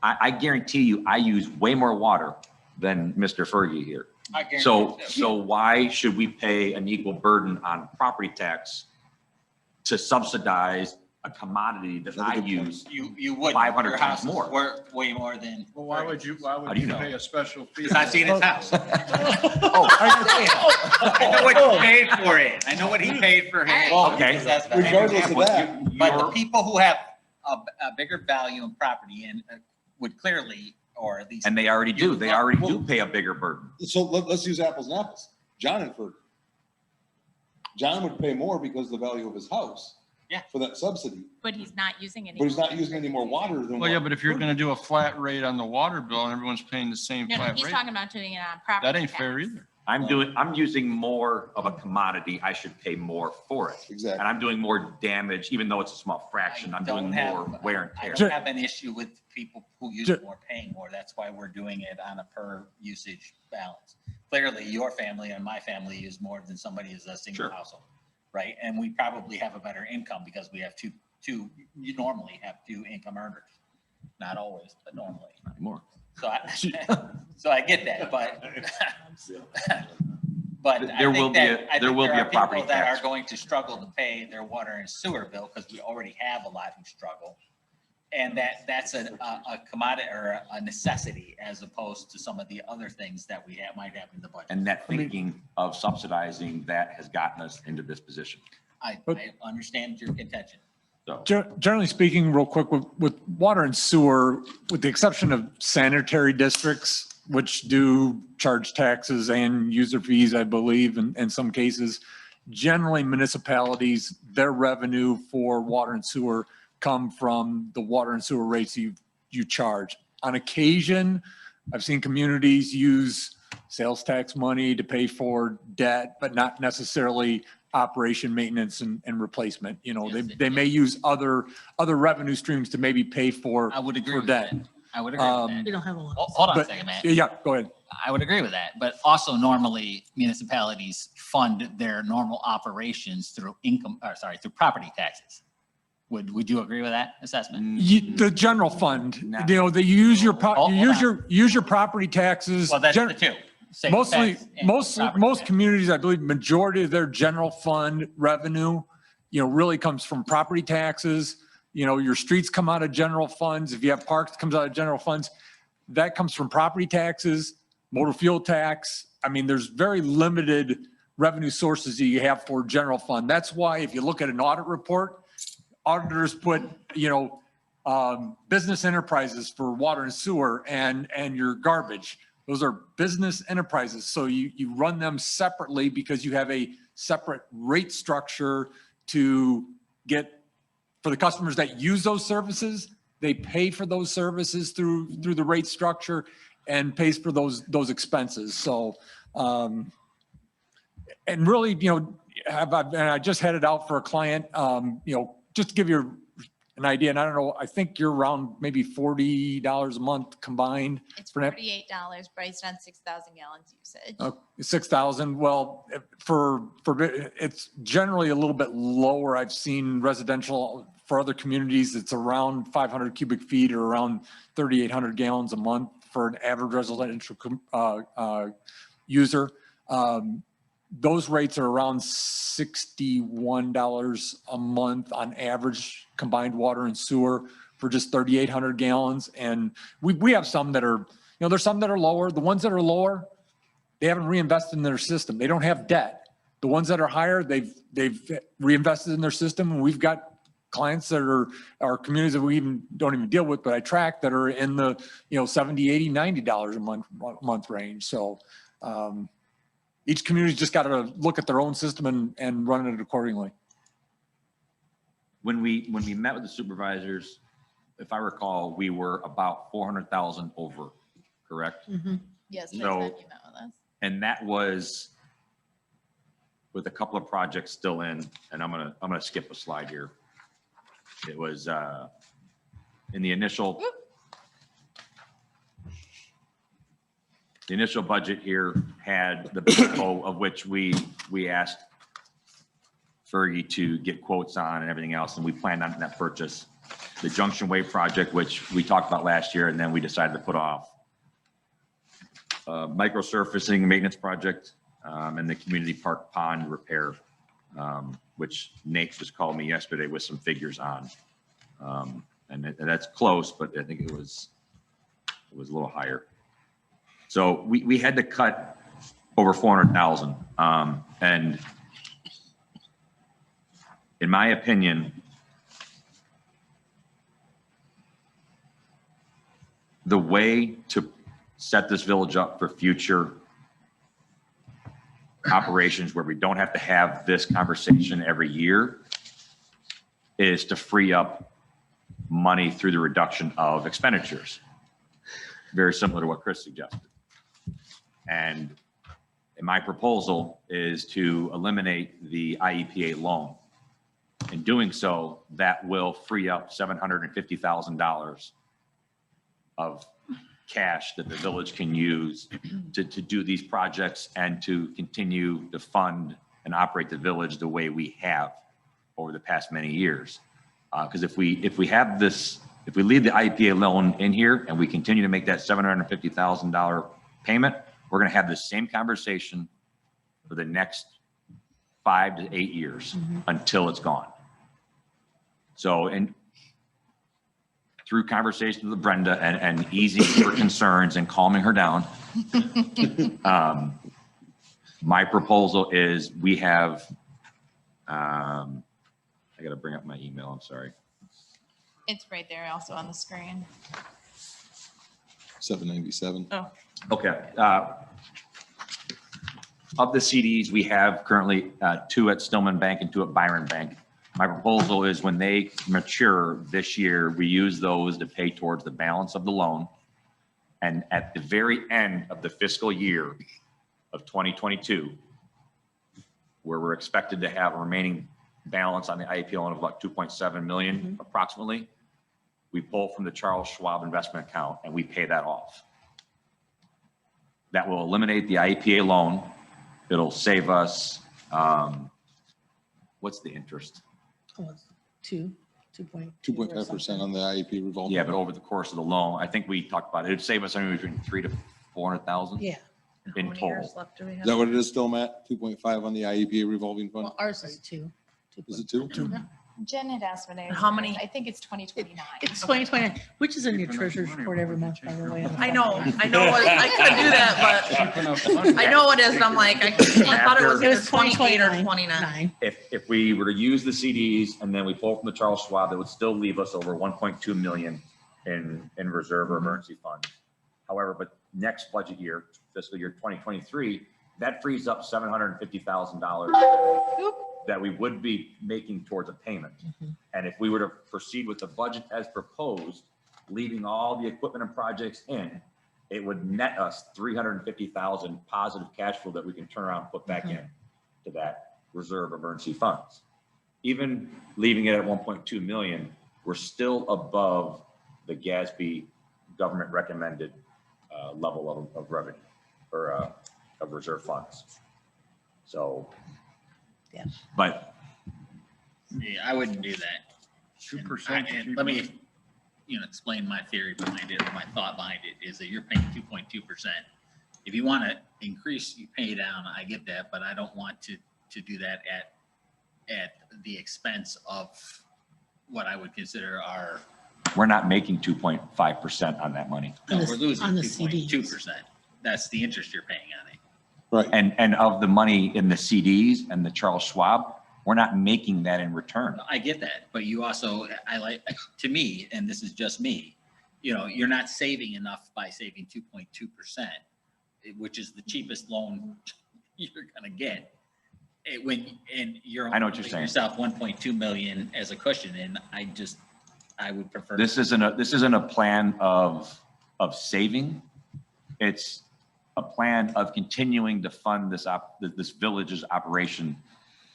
I guarantee you, I use way more water than Mr. Fergie here. I guarantee So, it. so why should we pay an equal burden on property tax to subsidize a commodity that I use? You would. 500 your times house is more. worth way more than. Well, why would How you do you know? pay a special fee? Because I've seen his house. Oh, I know what you paid for it. I know what he paid for his. Okay. assessment. Regardless of that, But the people who have a bigger value in property and would clearly, or at least. and they already do. They already do pay a bigger burden. so let's use apples and apples. John and Ferg. John would pay more because of the value of his house. Yeah. For that subsidy, But he's not using any. but he's not using any more water than. Well, yeah, what but if you're Ferg gonna do a flat rate on the water bill and everyone's paying the same No, no, flat he's rate, talking about doing it on property. that ain't fair tax. either. I'm using more of a commodity. I should pay more for it. Exactly. And I'm doing more damage, even though it's a small fraction. I'm doing more wear and I tear. don't have an issue with people who use Ju- more paying more. That's why we're doing it on a per usage balance. Clearly, your family and my family use more than somebody is a single Sure. household, right? And we probably have a better income because we have two, you normally have 2 income earners. Not always, but normally. Not anymore. So I get that, but I There will think be that, a- I there think will there be a are property people that tax. are going to struggle to pay their water and sewer bill because we already have a lot who struggle. And that's a commodity or a necessity as opposed to some of the other things that we might have in the budget. And that thinking of subsidizing that has gotten us into this position. I understand your contention. So Generally speaking, real quick, with water and sewer, with the exception of sanitary districts, which do charge taxes and user fees, I believe, in some cases, generally municipalities, their revenue for water and sewer come from the water and sewer rates you charge. On occasion, I've seen communities use sales tax money to pay for debt, but not necessarily operation, maintenance, and replacement. You know, they may use other revenue streams to maybe pay for. I would agree for with debt. that. I would agree with that. We don't have a lot. Hold on a But- second, Matt. Yeah, go ahead. I would agree with that, but also normally municipalities fund their normal operations through through property taxes. Would you agree with that assessment? The general fund, No. you know, they use your, Hold use your property taxes. Well, that's gen- the 2. Sales Mostly, tax and property most tax. communities, I believe, majority of their general fund revenue, you know, really comes from property taxes. You know, your streets come out of general funds. If you have parks, it comes out of general funds. That comes from property taxes, motor fuel tax. I mean, there's very limited revenue sources that you have for general fund. That's why if you look at an audit report, auditors put, you know, business enterprises for water and sewer and your garbage. Those are business enterprises. So you run them separately because you have a separate rate structure to get, for the customers that use those services, they pay for those services through the rate structure and pays for those expenses. So, and really, you know, and I just had it out for a client, you know, just to give you an idea, and I don't know, I think you're around maybe $40 a month combined. It's for that. $48 based on 6,000 gallons usage. 6,000. Well, it's generally a little bit lower. I've seen residential for other communities, it's around 500 cubic feet or around 3,800 gallons a month for an average residential user. Those rates are around $61 a month on average combined water and sewer for just 3,800 gallons. And we have some that are, you know, there's some that are lower. The ones that are lower, they haven't reinvested in their system. They don't have debt. The ones that are higher, they've reinvested in their system. And we've got clients that are communities that we don't even deal with, but I track that are in the, you know, $70, $80, $90 a month range. So each community's just got to look at their own system and run it accordingly. when we met with the supervisors, if I recall, we were about 400,000 over, correct? Mhm. Yes, So- next time you met with us. And that was with a couple of projects still in, and I'm gonna skip a slide here. It was, in the initial budget here had the backhoe of which we asked Fergie to get quotes on and everything else, and we planned on that purchase. The Junction Way project, which we talked about last year, and then we decided to put off. Micro surfacing maintenance project, and the community park pond repair, which Nate just called me yesterday with some figures on. And that's close, but I think it was a little higher. So we had to cut over 400,000. And in my opinion, the way to set this village up for future operations where we don't have to have this conversation every year is to free up money through the reduction of expenditures. Very similar to what Chris suggested. And my proposal is to eliminate the IEPA loan. In doing so, that will free up $750,000 of cash that the village can use to do these projects and to continue to fund and operate the village the way we have over the past many years. Because if we have this, if we leave the IEPA loan in here and we continue to make that $750,000 payment, we're going to have the same conversation for the next 5 to 8 years until it's gone. So, and through conversations with Brenda and easing her concerns and calming her down, my proposal is we have, I got to bring up my email. I'm sorry. It's right there also on the screen. 797. Oh. Okay. Of the CDs, we have currently 2 at Stillman Bank and 2 at Byron Bank. My proposal is when they mature this year, we use those to pay towards the balance of the loan. And at the very end of the fiscal year of 2022, where we're expected to have a remaining balance on the IEP loan of about 2.7 million approximately, we pull from the Charles Schwab investment account and we pay that off. That will eliminate the IEPA loan. It'll save us, what's the interest? Oh, it's 2.5% 2.5% on the IEP revolving. Yeah, but over the course of the loan, I think we talked about it. It'd save us anywhere between 300,000 to 400,000 Yeah, in total. Left do we Is have? that what it is still, Matt? 2.5 on the IEP revolving fund? well, ours is 2. Is it 2? Jen had asked what I. How many? I think it's 2029. It's 2020, which is in your treasurer's report every month, by the way. I know, I could do that, but I know it is, and I'm like, I thought it was It either was 28 or 2029. 29. If we were to use the CDs and then we pull from the Charles Schwab, that would still leave us over 1.2 million in reserve or emergency fund. However, but next budget year, fiscal year 2023, that frees up $750,000 that we would be making towards a payment. And if we were to proceed with the budget as proposed, leaving all the equipment and projects in, it would net us 350,000 positive cash flow that we can turn around and put back in to that reserve emergency funds. Even leaving it at 1.2 million, we're still above the GASB government recommended level of revenue or of reserve funds. So, Yeah. but Yeah, I wouldn't do that. 2%. And let me, explain my theory behind it, or my thought behind it, is that you're paying 2.2%. If you want to increase, you pay down, I get that, but I don't want to do that at the expense of what I would consider our, we're not making 2.5% on that money. no, we're losing on the 2.2%. That's the interest you're paying on it. Right. And of the money in the CDs and the Charles Schwab, we're not making that in return. I get that, but you also, to me, and this is just me, you're not saving enough by saving 2.2%, which is the cheapest loan you're gonna get. And you're I know what you're giving saying. yourself 1.2 million as a cushion, and I would prefer. This isn't a plan of saving. It's a plan of continuing to fund this village's operation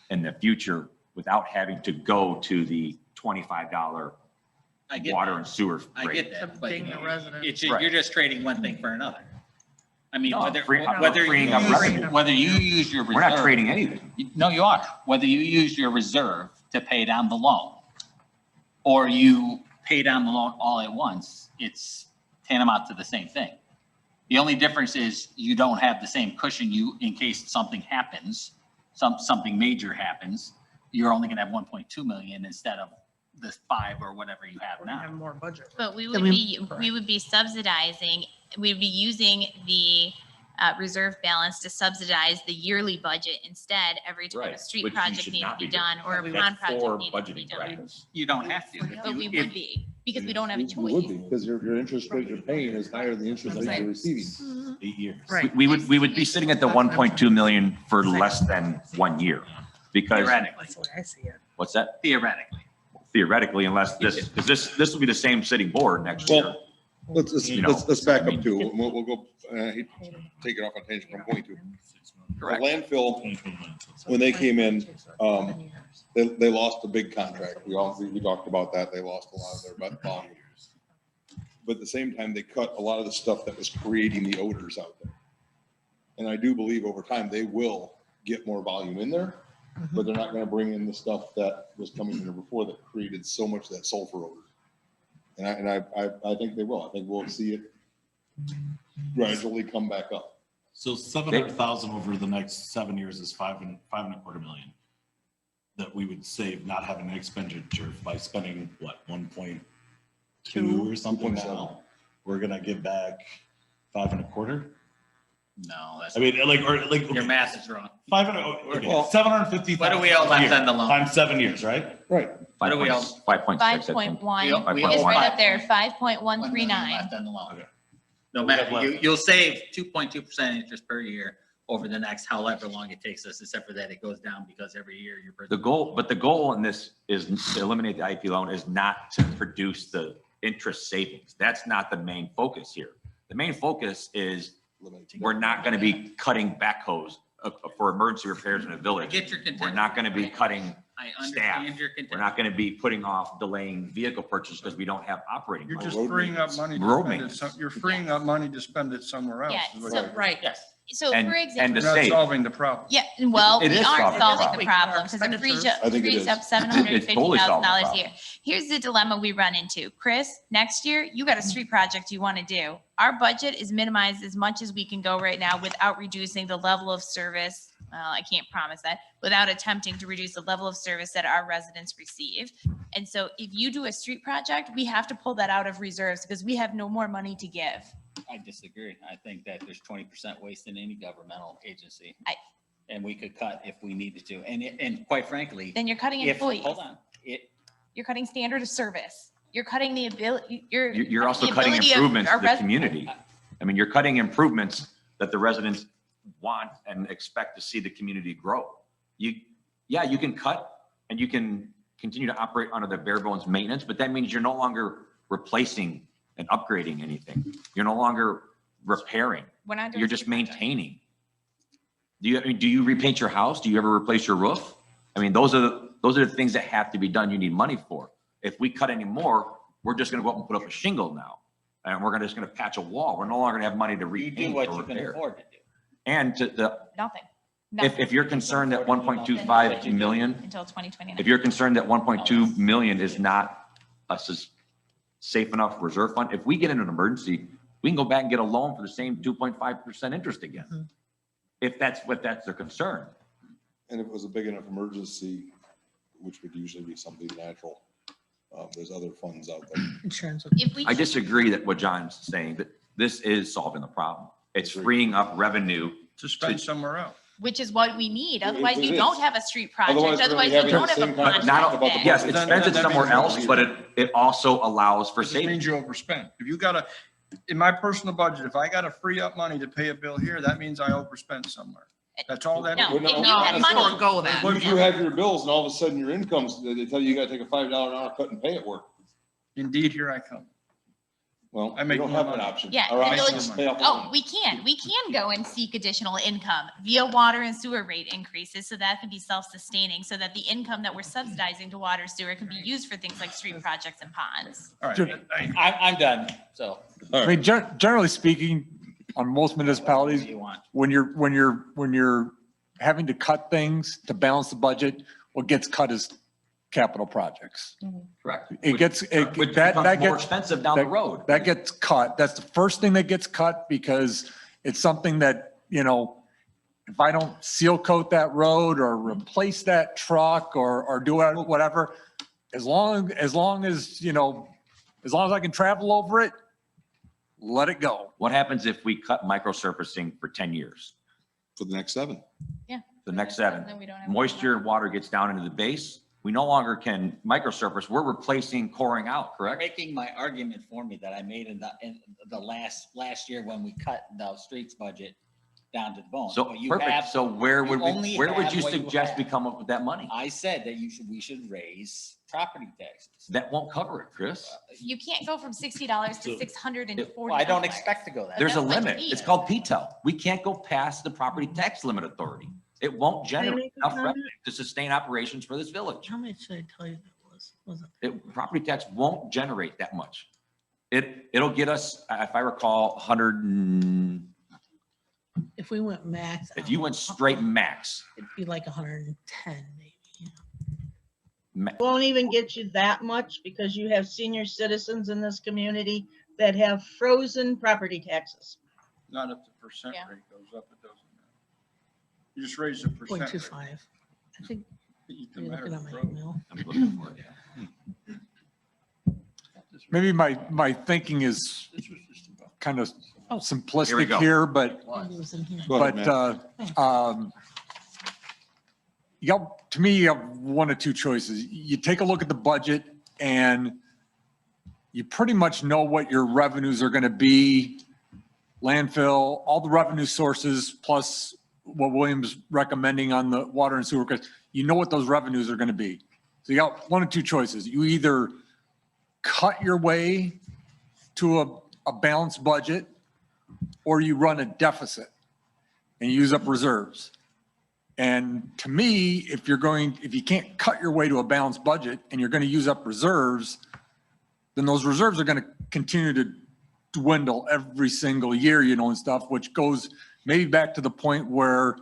in the future without having to go to the $25 I get water that. and sewer I rate. get that, but Ding the resident. it's, Right. you're just trading one thing for another. I mean, No, whether, free- I'm whether freeing you up use, revenue. whether you use your reserve. We're not trading anything. No, you are. Whether you use your reserve to pay down the loan or you pay down the loan all at once, it's tantamount to the same thing. The only difference is you don't have the same cushion in case something happens, something major happens, you're only gonna have 1.2 million instead of the 5 or whatever you have We're gonna now. have more budget. But we Then would we- we would be subsidizing, we'd be using the reserve balance to subsidize the yearly budget instead every time a Right, street which you project should needed to not be be doing. done or a That's pond project poor needed to be budgeting done. practice. You don't have to. But we would be, because we don't have a You would be, choice. because your interest rate you're paying is higher than the interest rate you're receiving. 8 years. Right. We would be sitting at the 1.2 million for less than 1 year. Because, Theoretically, That's the way I see it. what's that? theoretically. Theoretically, unless because this will be the same sitting board next year. Well, let's You know, let's back I mean- up too. We'll go, I hate to take it off on tangent, but I'm going to. The Correct. landfill, when they came in, they lost a big contract. We talked about that. They lost a lot of their volume. But at the same time, they cut a lot of the stuff that was creating the odors out there. And I do believe over time, they will get more volume in there, but they're not gonna bring in the stuff that was coming in there before that created so much of that sulfur odor. And I think they will. I think we'll see it gradually come back up. So 700,000 over the next 7 years is 5.25 million that we would save not having an expenditure by spending what, 1.2 or something 2.7. now? We're gonna give back 5.25? No, that's, I mean, like. your math is wrong. 500, Well, 750. What do we owe left on the loan? Times 7 years, right? Right. What do we owe? 5.6, I think. 5.1 We is owe right five. up there, 1 million 5.139. left on the loan. Okay. No We matter, have left. you'll save 2.2% interest per year over the next however long it takes us, except for that it goes down because every year you're. The goal in this is to eliminate the IP loan is not to produce the interest savings. That's not the main focus here. The main focus is we're not going to be cutting backhoes for emergency repairs in a I village. get your contention. We're not going to be cutting I staff. understand your We're contention. not going to be putting off delaying vehicle purchase because we don't have operating. You're budget. just freeing up money to Road spend it, maintenance. you're freeing up money to spend it somewhere else. Yeah, is what so- you're- Right. Yes. So And- for and example, to You're not save. solving the problem. yeah, well, It we is aren't solving the solving problem. the problem because it frees up, I think it frees is. up $750,000 solving the a year. Here's the dilemma we run into. Chris, next year, you got a street project you want to do. Our budget is minimized as much as we can go right now without reducing the level of service. Well, I can't promise that, without attempting to reduce the level of service that our residents receive. And so if you do a street project, we have to pull that out of reserves because we have no more money to give. I disagree. I think that there's 20% waste in any governmental agency. I- And we could cut if we needed to. And quite frankly, Then you're cutting if, employees. hold on, You're cutting standard of service. You're cutting the ability, You're also the cutting ability of improvements to our the community. I mean, you're cutting improvements that the residents want and expect to see the community grow. You can cut and you can continue to operate under the bare bones maintenance, but that means you're no longer replacing and upgrading anything. You're no longer repairing. We're not doing You're just street projects. maintaining. Do you repaint your house? Do you ever replace your roof? I mean, those are the things that have to be done. You need money for. If we cut any more, we're just gonna go up and put up a shingle now. And we're just gonna patch a wall. We're no longer gonna have money to you do repaint what or you can repair. afford to do. And Nothing. if you're concerned that 1.25 million, Until 2029. if you're concerned that 1.2 million is not a safe enough reserve fund, if we get into an emergency, we can go back and get a loan for the same 2.5% interest again. If that's their concern. And if it was a big enough emergency, which would usually be something natural, there's other funds out there. Insurance. If we, I disagree that what John's saying, that this is solving the problem. It's freeing up revenue. To spend somewhere else. which is what we need. Otherwise, It you is. don't have a street Otherwise, project. we're Otherwise, having you the don't have a same conversation contract. about the then. Yes, it Then- spends it then somewhere means else, we're- but it also allows for It just savings. means you overspend. If you gotta, in my personal budget, if I gotta free up money to pay a bill here, that means I overspent somewhere. That's all that No, is. if you No, had let's money, Forego that. What if you have your bills and all of a sudden your incomes, they tell you you gotta take a $5 an hour cut and pay at work? Indeed, here I come. Well, I we make don't more have an money. option. Yeah, Our the option village- is pay off the Oh, loan. we can go and seek additional income via water and sewer rate increases, so that can be self-sustaining, so that the income that we're subsidizing to water sewer can be used for things like street projects and ponds. All Sure. right. I'm done, so. All I right. mean, generally speaking, on most municipalities, You want. when you're having to cut things to balance the budget, what gets cut is capital projects. Correct. It gets, Which that becomes more gets, expensive down the road. that gets cut. That's the first thing that gets cut because it's something that, you know, if I don't seal coat that road or replace that truck or do whatever, as long as, you know, as long as I can travel over it, let it go. What happens if we cut micro surfacing for 10 years? For the next 7. The next 7, Then we don't have- moisture and water gets down into the base. We no longer can micro surface. We're replacing coring out, You're correct? making my argument for me that I made in the last year when we cut the streets budget down to the bone. So But you perfect. have- So where would you only where would have you what you suggest we have. come up with that money? I said that we should raise property taxes. That won't cover it, Chris. You can't go from $60 to $640. Well, I don't expect to go that. There's a That's what limit. you It's need. called PTEL. We can't go past the property tax limit authority. It won't generate make a enough comment? revenue to sustain operations for this village. How much did I tell you that was? Was it? Property tax won't generate that much. It'll get us, if I recall, 100 and, If we went max. if you went straight max, It'd be like 110 maybe. Won't even get you that much because you have senior citizens in this community that have frozen property taxes. Not if the percent Yeah. rate goes up, it doesn't matter. You just raise the percent. rate. 0.25. I think It you're doesn't matter looking at if my it's email. I'm looking for it. Maybe my thinking is This was just about. kind of Oh. simplistic go. here, but It was in here. Go ahead, But, to me, you have one of two choices. You take a look at the budget and you pretty much know what your revenues are going to be. Landfill, all the revenue sources, plus what William's recommending on the water and sewer, because you know what those revenues are going to be. So you got one of two choices. You either cut your way to a balanced budget, or you run a deficit and use up reserves. And to me, if you can't cut your way to a balanced budget and you're going to use up reserves, then those reserves are going to continue to dwindle every single year, you know, and stuff, which goes maybe back to the point where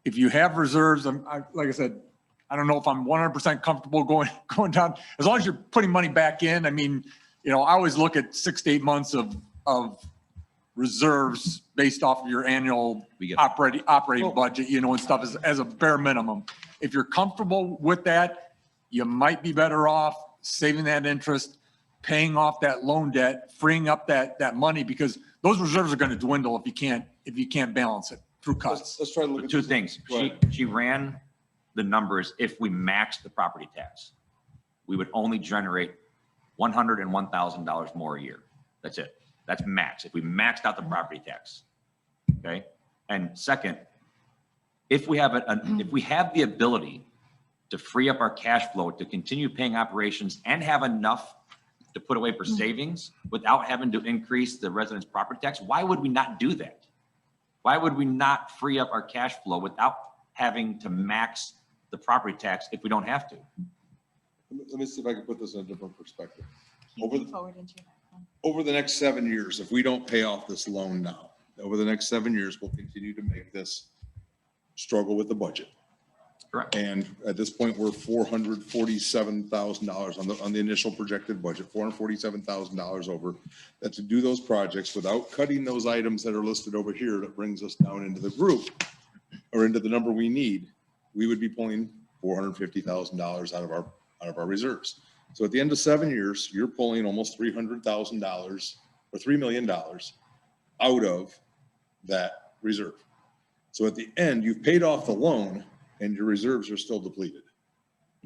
if you have reserves, like I said, I don't know if I'm 100% comfortable going down, as long as you're putting money back in. I mean, you know, I always look at 6 to 8 months of reserves based off of your annual operating budget, you know, and stuff as a bare minimum. If you're comfortable with that, you might be better off saving that interest, paying off that loan debt, freeing up that money, because those reserves are going to dwindle if you can't balance it through cuts. Let's try to look at Two this. things. Go ahead. She ran the numbers. If we maxed the property tax, we would only generate $101,000 more a year. That's it. That's max. If we maxed out the property tax. Okay. And second, if we have if we have the ability to free up our cash flow to continue paying operations and have enough to put away for savings without having to increase the residents' property tax, why would we not do that? Why would we not free up our cash flow without having to max the property tax if we don't have to? Let me see if I can put this in a different perspective. Can you lean forward into your microphone? Over the next 7 years, if we don't pay off this loan now, over the next 7 years, we'll continue to make this struggle with the budget. Correct. And at this point, we're $447,000 on the initial projected budget, $447,000 over. That to do those projects without cutting those items that are listed over here, that brings us down into the group or into the number we need, we would be pulling $450,000 out of our reserves. So at the end of 7 years, you're pulling almost $300,000 or $3 million out of that reserve. So at the end, you've paid off the loan and your reserves are still depleted.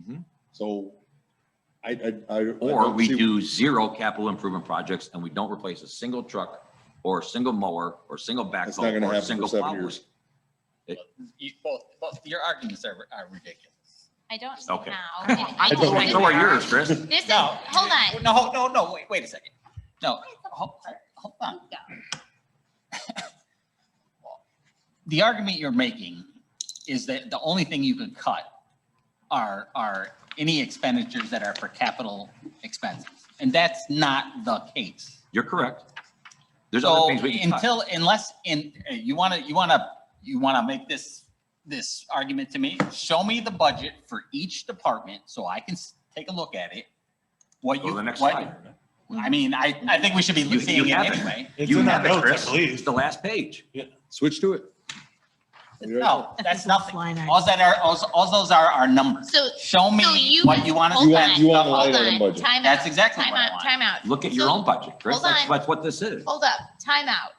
Mhm. So I Or don't we see- do 0 capital improvement projects and we don't replace a single truck or a single mower or a single That's not backhoe gonna or a happen single for 7 plow. years. Both your arguments are ridiculous. I don't see Okay. how. I don't- So are yours, Chris. This is, No. hold on. No, wait a second. No, hold on. The argument you're making is that the only thing you could cut are any expenditures that are for capital expenses. And that's not the case. You're correct. There's So other things we can cut. unless you want to make this argument to me, show me the budget for each department so I can take a look at it. Go to the next slide. I mean, I think we should be You seeing it have it. anyway. You have it, Chris. It's the last page. Switch to it. No, that's nothing. Line item. All those are numbers. So. Show me so you what can- you want to hold spend. on, You want a hold line item on. budget. Time That's out, exactly time what I out, want. time out. Look at your So- own budget, Chris. hold on. That's what this is. Hold up, time out.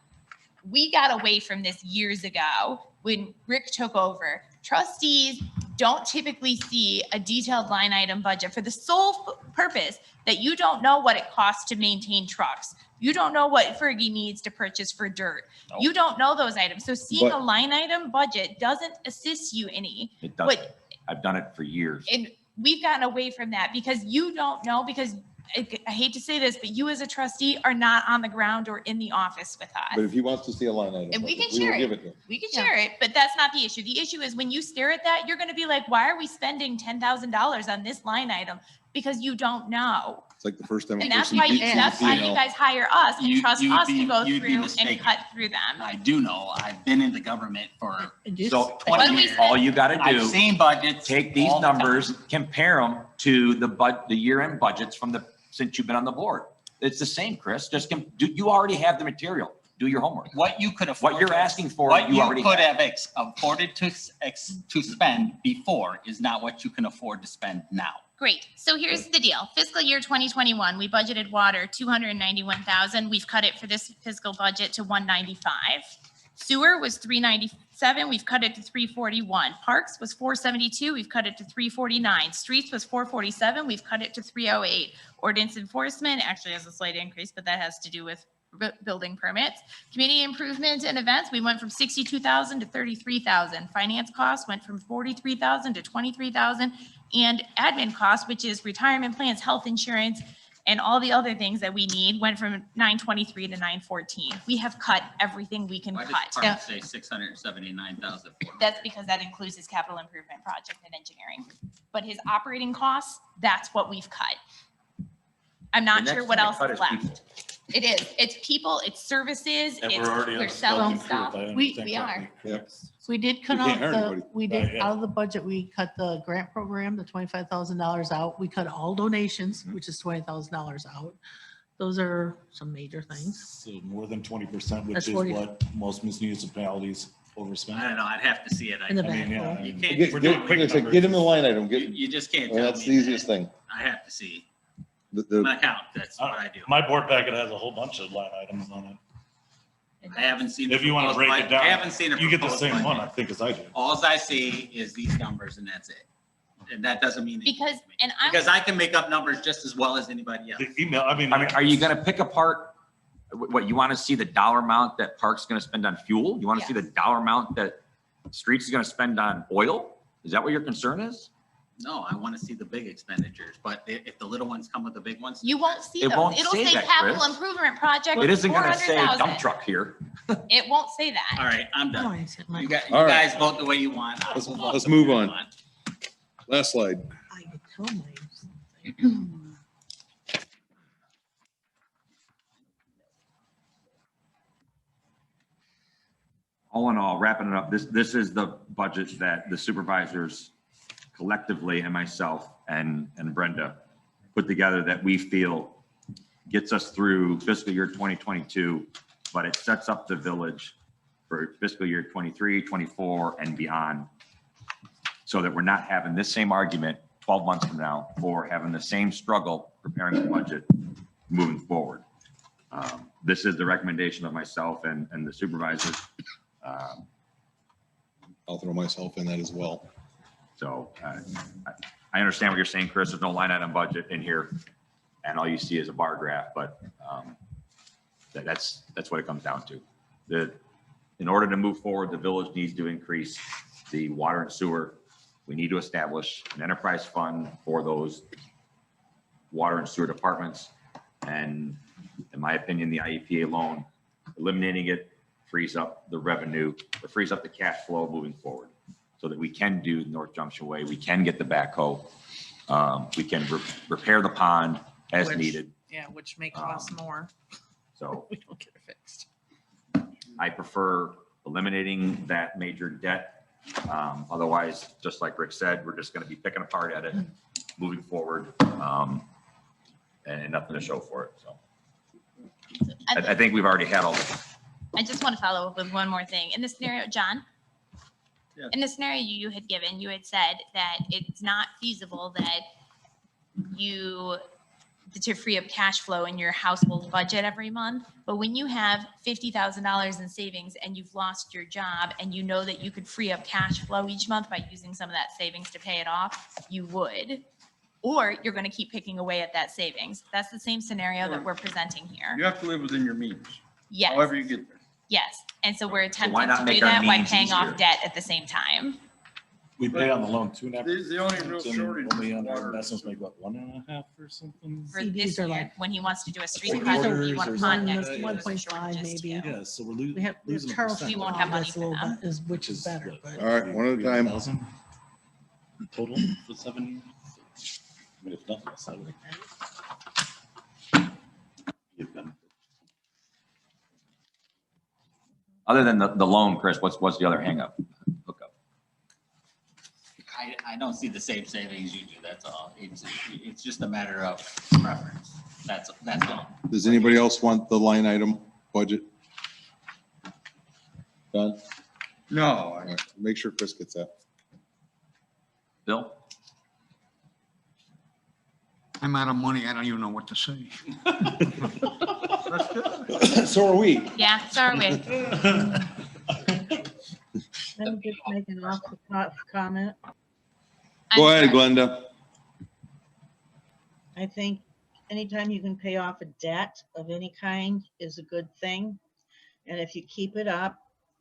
We got away from this years ago when Rick took over. Trustees don't typically see a detailed line item budget for the sole purpose that you don't know what it costs to maintain trucks. You don't know what Fergie needs to purchase for dirt. You don't know those items. So seeing But- a line item budget doesn't assist you any. It doesn't. What, I've done it for years. and we've gotten away from that because you don't know, because I hate to say this, but you as a trustee are not on the ground or in the office with But us. if he wants to see a line item. And we budget, can will share give it. to him. We can share it, but that's not the issue. The issue is when you stare at that, you're gonna be like, why are we spending $10,000 on this line item? Because you don't know. It's like the first time. a And that's person why, beats you that's with why P&L. you guys hire us and You- trust you'd us be- to go you'd be through and mistaken. cut through them. I do know. I've been in the government for So What do 20 we years. say? all you got to I've do, seen budgets. take these all the time. numbers, compare them to the year-end budgets from since you've been on the board. It's the same, Chris. Just, you already have the material. Do your homework. What you could afford. What you're asking for, What you you already could have. have afforded to spend before is not what you can afford to spend now. Great. So here's the deal. Fiscal year 2021, we budgeted water 291,000. We've cut it for this fiscal budget to 195. Sewer was 397. We've cut it to 341. Parks was 472. We've cut it to 349. Streets was 447. We've cut it to 308. Ordinance enforcement actually has a slight increase, but that has to do with building permits. Community improvement and events, we went from 62,000 to 33,000. Finance costs went from 43,000 to 23,000. And admin costs, which is retirement plans, health insurance, and all the other things that we need, went from 923 to 914. We have cut everything we can Why does cut. Parks say 679,000? That's because that includes his capital improvement project and engineering. But his operating costs, that's what we've cut. I'm The not next sure what thing to else cut is is people. left. It is. It's people, it's services, And we're already on we're the selling selling curve, stuff. I We- understand we are. correctly. Yep. We did cut We out can't hire the, anybody. we Right, did, yeah. out of the budget, we cut the grant program, the $25,000 out. We cut all donations, Mm-hmm. which is $20,000 out. Those are some major things. So more than 20%, which That's is 40. what most municipalities overspend. I don't know. I'd have to see it. In the I mean, back. yeah. row. I You mean, can't- Get, we're get, doing like I quick said, numbers. get in the line item, You, get, you just can't well, tell that's me the easiest that. thing. I have to see. The, My account, that's what I do. My board packet has a whole bunch of line items on it. I haven't seen. If you want to proposed break it budget. down. I haven't seen a You get the proposed same one, I budget. think, as I do. Alls I see is these numbers and that's it. And that doesn't mean. anything Because, to me. and I'm. Because I can make up numbers just as well as anybody else. The email, I mean. Are you going to pick apart, what, you want to see the dollar amount that Parks is going to spend on fuel? You want to see the Yes. dollar amount that Streets is going to spend on oil? Is that what your concern is? No, I want to see the big expenditures, but if the little ones come with the big ones. You won't see It those. won't It'll say say that, capital Chris. improvement project. It isn't going to say dump 400,000. truck here. It won't say that. All right, I'm Oh, done. I said my- You guys, All right. vote the way you want. I'll Let's- vote let's the way move I on. want. last slide. I could tell my- All in all, wrapping it up, this is the budget that the supervisors collectively and myself and Brenda put together that we feel gets us through fiscal year 2022, but it sets up the village for fiscal year 23, 24 and beyond. So that we're not having this same argument 12 months from now for having the same struggle preparing the budget moving forward. This is the recommendation of myself and the supervisors. I'll throw myself in that as well. So I understand what you're saying, Chris. There's no line item budget in here, and all you see is a bar graph. But that's what it comes down to. In order to move forward, the village needs to increase the water and sewer. We need to establish an enterprise fund for those water and sewer departments, and In my opinion, the IEPA loan, eliminating it frees up the revenue, or frees up the cash flow moving forward so that we can do North Junction Way. We can get the backhoe. We can repair the pond as Which- needed. Yeah, which may cost more. So We don't get it fixed. I prefer eliminating that major debt. Otherwise, just like Rick said, we're just going to be picking apart at it moving forward, and nothing to show for it. So I think we've already had all this. I just want to follow up with one more thing. In the scenario, John, Yeah. in the scenario you had given, you had said that it's not feasible that to free up cash flow in your household budget every month. But when you have $50,000 in savings and you've lost your job and you know that you could free up cash flow each month by using some of that savings to pay it off, you would. Or you're going to keep picking away at that savings. That's the same scenario that we're presenting here. You have to live within your means, Yes. however you get there. Yes, and so we're why attempting not to do make our that while means paying off easier? debt at the same time. We pay on the loan 2.5. The only real shortage Only is on water. investments make what, 1.5 or something? For CDs this are year, like- when he wants to do a street Like project, quarters you want or to something. contact. Yeah, yeah. 1.5 maybe. Yeah, so we're We have losing. a Charles. percent. We won't have money That's a for little them. bit- Which is better, but. All right, one at a time. 3,000 Total for 7 years? I mean, if nothing else, I would. Give them. Other than the loan, Chris, what's the other hangup? Hookup. I don't see the same savings you do, that's all. It's just a matter of preference. That's all. Does anybody else want the line item budget? Done? No, All right, make sure Chris gets that. Bill? I'm out of money. I don't even know what to say. So are we. Yeah, so are we. Let me just make an off-the-cuff comment. Go I'm ahead, sorry. Glenda. I think anytime you can pay off a debt of any kind is a good thing. And if you keep it up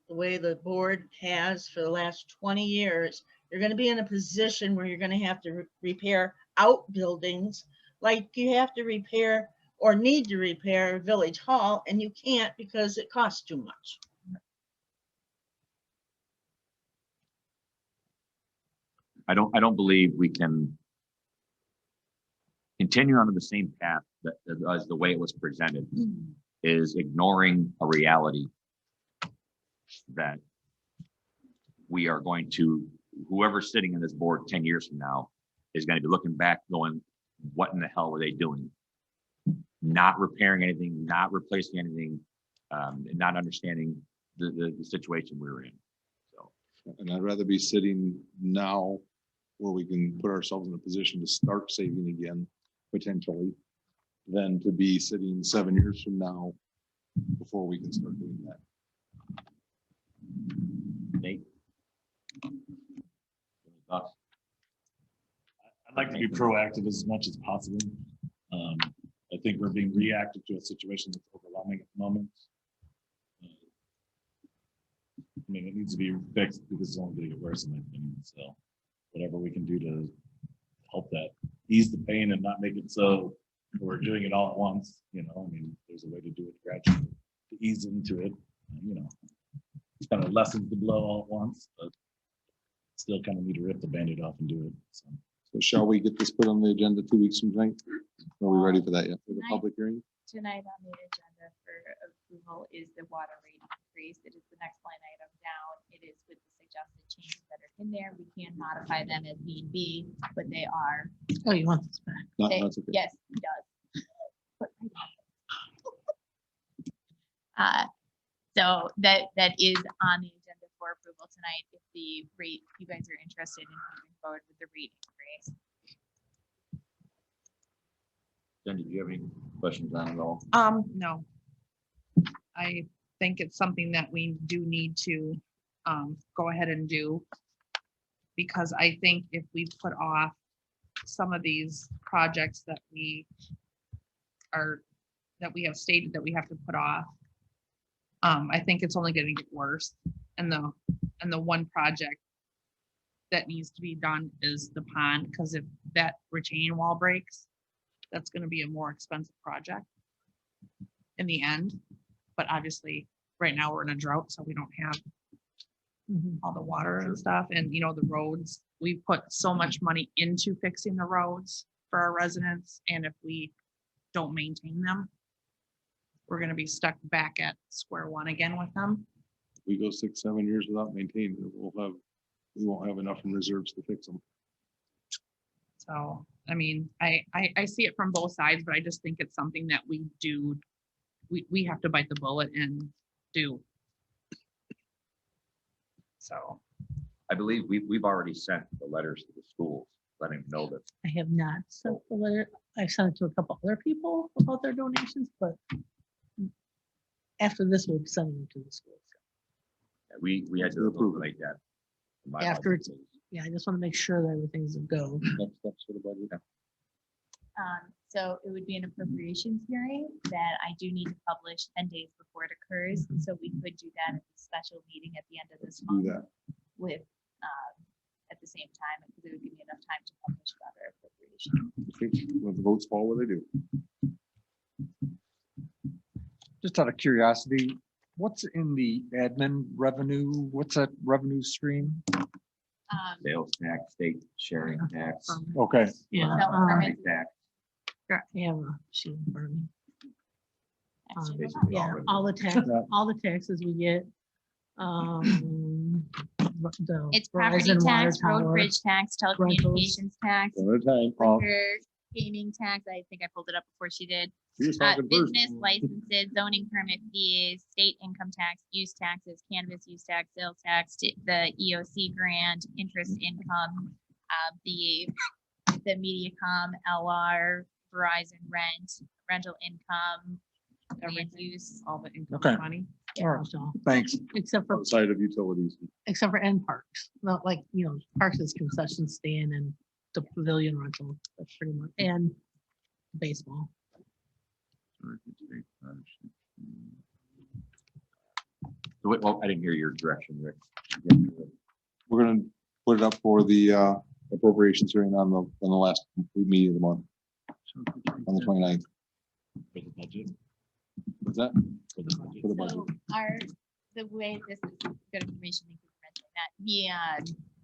the way the board has for the last 20 years, you're going to be in a position where you're going to have to repair outbuildings like you have to repair or need to repair Village Hall, and you can't because it costs too much. I don't believe we can continue on the same path that as the way it was presented, is ignoring a reality that we are going to, whoever's sitting in this board 10 years from now is going to be looking back going, what in the hell were they doing? Not repairing anything, not replacing anything, and not understanding the situation we were in. So And I'd rather be sitting now where we can put ourselves in a position to start saving again, potentially, than to be sitting 7 years from now before we can start doing that. Nate? Thoughts? I'd like to be proactive as much as possible. I think we're being reactive to a situation that's overwhelming at the moment. I mean, it needs to be fixed because it's only going to get worse in my opinion. So whatever we can do to help that ease the pain and not make it so we're doing it all at once, I mean, there's a way to do it gradually, to ease into it, it's kind of lessens the blow all at once, but still kind of need to rip the Band-Aid off and do it. So. So shall we get this put on the agenda 2 weeks from tonight? Are we ready for that yet, for the public hearing? Tonight on the agenda for approval is the water rate increase. It is the next line item down. It is with the suggested changes that are in there. We can modify them as need be, but they are. Oh, you want this back? No, They- that's okay. Yes, he does. So that is on the agenda for approval tonight. If the rate, you guys are interested in moving forward with the rate increase. Jen, did you have any questions on it all? No. I think it's something that we do need to go ahead and do. Because I think if we put off some of these projects that we have stated that we have to put off, I think it's only gonna get worse. And the one project that needs to be done is the pond, because if that retaining wall breaks, that's gonna be a more expensive project. in the end. But obviously, right now we're in a drought, so we don't have all the water and stuff. And, you know, the roads, we put so much money into fixing the roads for our residents. And if we don't maintain them, we're gonna be stuck back at square one again with them. We go 6, 7 years without maintaining it, we won't have enough in reserves to fix them. So, I mean, I see it from both sides, but I just think it's something that we do. We have to bite the bullet and do. So. I believe we've already sent the letters to the schools, letting them know that. I have not sent the letter. I've sent it to a couple other people about their donations, but after this, we'll be sending them to the schools. We had to approve like that. After it's, yeah, I just want to make sure that everything's a go. Next steps for the budget. So it would be an appropriations hearing that I do need to publish 10 days before it occurs. So we could do that at the special meeting at the end of this Do month that. with, at the same time, because it would give me enough time to publish the other appropriation. When the votes fall, what do they do? Just out of curiosity, what's in the admin revenue? What's that revenue stream? Sales tax, state sharing tax. Okay. Yeah. property tax. I have a sheet in front of me. Basically Yeah, all the taxes we get. The It's property Verizon water tax, road tower, bridge tax, telecommunications tax, One at a time. liquor, gaming tax. I think I pulled it up before she did. She was talking first. Business licenses, zoning permit fees, state income tax, use taxes, cannabis use tax, sales tax, the EOC grant, interest income, the MediaCom, LR, Verizon rent, rental income, land Everything. use. All the income Okay. money. All right. so, Thanks. Except for, Outside of utilities. except for end parks, not like, you know, parks is concession stand and the pavilion rental, that's pretty much, and baseball. Well, I didn't hear your direction, Rick. We're gonna put it up for the appropriations hearing on the last meeting of the month, on the 29th. For the budget. What's that? For the budget. For the budget. So the way this is good information, thank you for mentioning that,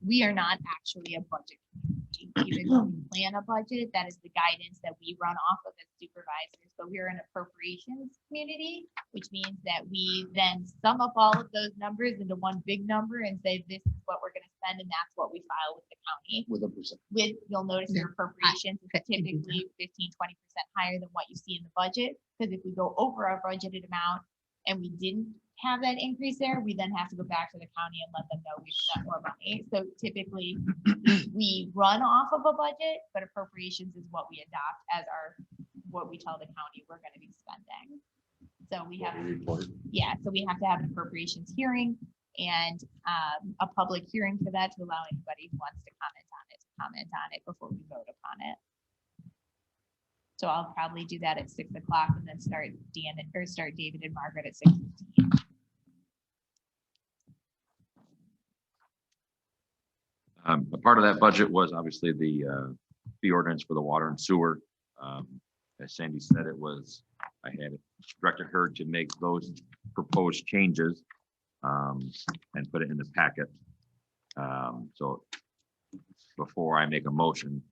we are not actually a budget committee. Even though we plan a budget, that is the guidance that we run off of as supervisors, but we're an appropriations community, which means that we then sum up all of those numbers into one big number and say, this is what we're gonna spend, and that's what we file with the county. With a percent. You'll notice your appropriations is typically 15-20% higher than what you see in the budget. Because if we go over our budgeted amount and we didn't have that increase there, we then have to go back to the county and let them know we've spent more money. So typically, we run off of a budget, but appropriations is what we adopt as what we tell the county we're gonna be spending. So we have, so we have to have an appropriations hearing and a public hearing for that to allow anybody who wants to comment on it before we vote upon it. So I'll probably do that at 6 o'clock and then start David and Margaret at 6:15. A part of that budget was obviously the ordinance for the water and sewer. As Sandy said, I had directed her to make those proposed changes and put it in the packet. So before I make a motion,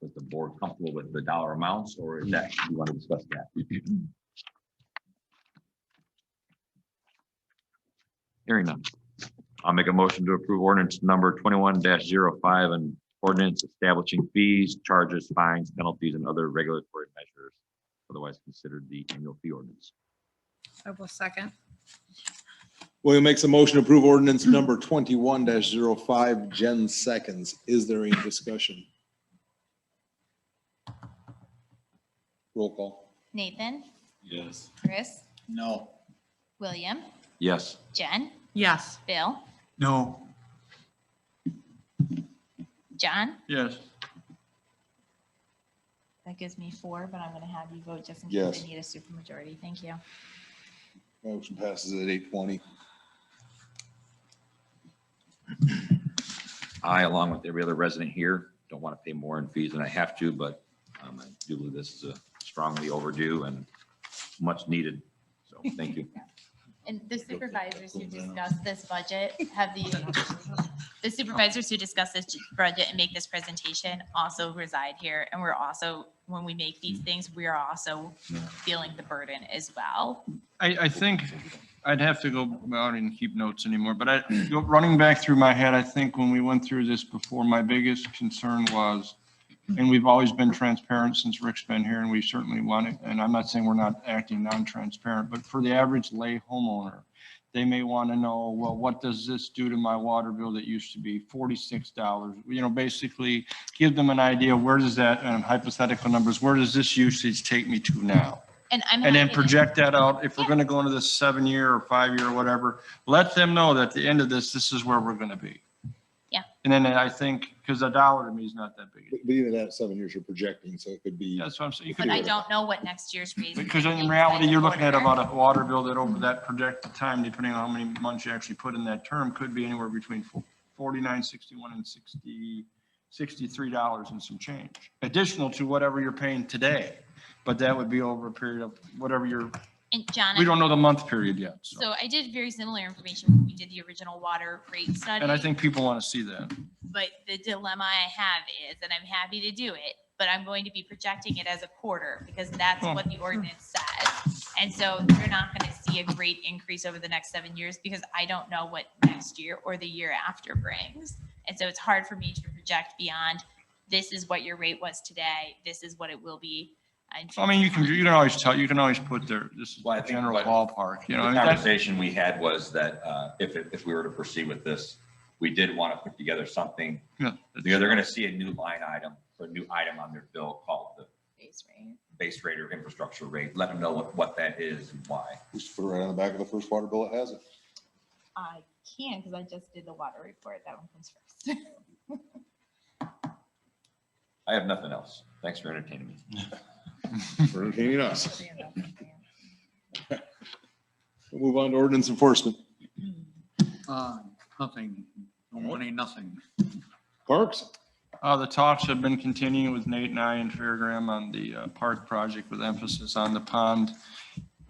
is the board comfortable with the dollar amounts, or is that, you want to discuss that? Hearing none. I'll make a motion to approve ordinance number 21-05 and ordinance establishing fees, charges, fines, penalties, and other regulatory measures, otherwise considered the annual fee ordinance. I will second. William makes a motion to approve ordinance number 21-05. Jen seconds. Is there any discussion? Roll call. Nathan, Yes. Chris, No. William, Yes. Jen, Yes. Bill, No, John. Yes. That gives me 4, but I'm gonna have you vote just in Yes. case I need a supermajority. Thank you. Motion passes at 8:20. I, along with every other resident here, don't want to pay more in fees than I have to, but I do believe this is a strongly overdue and much needed. So thank you. And the supervisors who discuss this budget have the supervisors who discuss this budget and make this presentation also reside here. And we're also, when we make these things, we are also feeling the burden as well. I think I'd have to go, well, I didn't keep notes anymore, but running back through my head, I think when we went through this before, my biggest concern was, and we've always been transparent since Rick's been here, and we certainly want it, and I'm not saying we're not acting non-transparent, but for the average lay homeowner, they may want to know, well, what does this do to my water bill that used to be $46? You know, basically give them an idea, where does that, hypothetical numbers, where does this usage take me to now? And I'm And then happy to- project that out. If we're going to go into this 7-year or 5-year or whatever, let them know that at the end of this, this is where we're going to be. Yeah. And then I think, because a dollar to me is not that big. But even that 7 years you're projecting, so it could be. That's what I'm saying. You could But do I it. don't know what next year's raise. is Because gonna in be reality, by the you're looking at quarter. about a water bill that over that projected time, depending on how many months you actually put in that term, could be anywhere between $49.61 and $63 and some change. Additional to whatever you're paying today. But that would be over a period of whatever you're, And John, we don't know the month period yet. So. so I did very similar information when we did the original water rate study. And I think people want to see that. But the dilemma I have is, and I'm happy to do it, but I'm going to be projecting it as a quarter because that's what the ordinance says. And so you're not going to see a great increase over the next 7 years because I don't know what next year or the year after brings. And so it's hard for me to project beyond, this is what your rate was today, this is what it will be. I mean, you can always tell, you can always put there, this is Well, I the think general what- ballpark, you know. I The mean, that's- conversation we had was that if we were to proceed with this, we did want to put together something. Yeah. They're going to see a new line item or a new item on their bill called the Base rate. base rate or infrastructure rate. Let them know what that is and why. Just put it right on the back of the first water bill that has it. I can, because I just did the water report, that one comes first. I have nothing else. Thanks for entertaining me. For entertaining us. We'll move on to ordinance enforcement. Nothing, no money, nothing. Parks? The talks have been continuing with Nate and I and Fairgram on the park project with emphasis on the pond.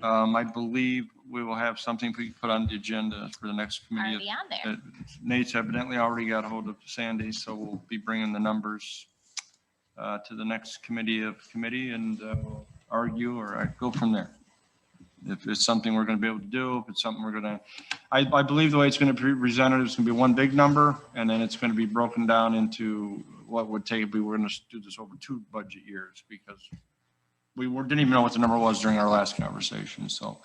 I believe we will have something we can put on the agenda for the next committee. Already on there. Nate's evidently already got a hold of Sandy, so we'll be bringing the numbers to the next committee and argue or go from there. If it's something we're going to be able to do, if it's something we're going to, I believe the way it's going to be presented is going to be one big number, and then it's going to be broken down into what would take, we were going to do this over 2 budget years because didn't even know what the number was during our last conversation. So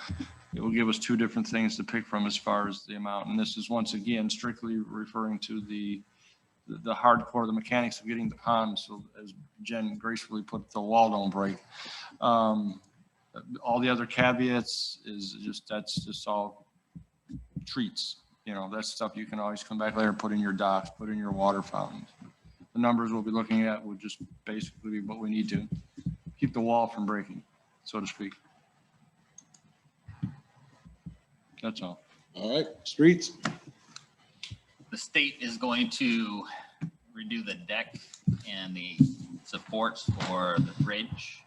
it will give us 2 different things to pick from as far as the amount. And this is once again strictly referring to the hardcore, the mechanics of getting the pond. So as Jen gracefully put, the wall don't break. All the other caveats is just, that's just all treats. You know, that's stuff you can always come back later, put in your docks, put in your water fountains. The numbers we'll be looking at would just basically be what we need to keep the wall from breaking, so to speak. That's all. All right, streets? The state is going to redo the deck and the supports for the bridge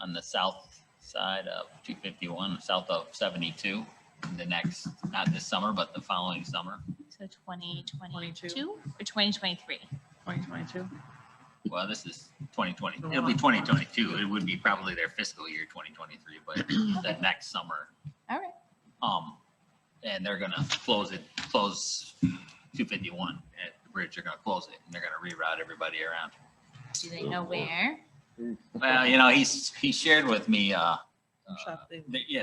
on the south side of 251, south of 72, in the next, not this summer, but the following summer. So 2022 or 2023? 2022. Well, this is 2020. It'll be 2022. It would be probably their fiscal year 2023, but the next summer. All right. And they're gonna close 251 at the bridge. They're gonna close it and they're gonna reroute everybody around. Do they know where? Well, you know, he shared with me, Yeah,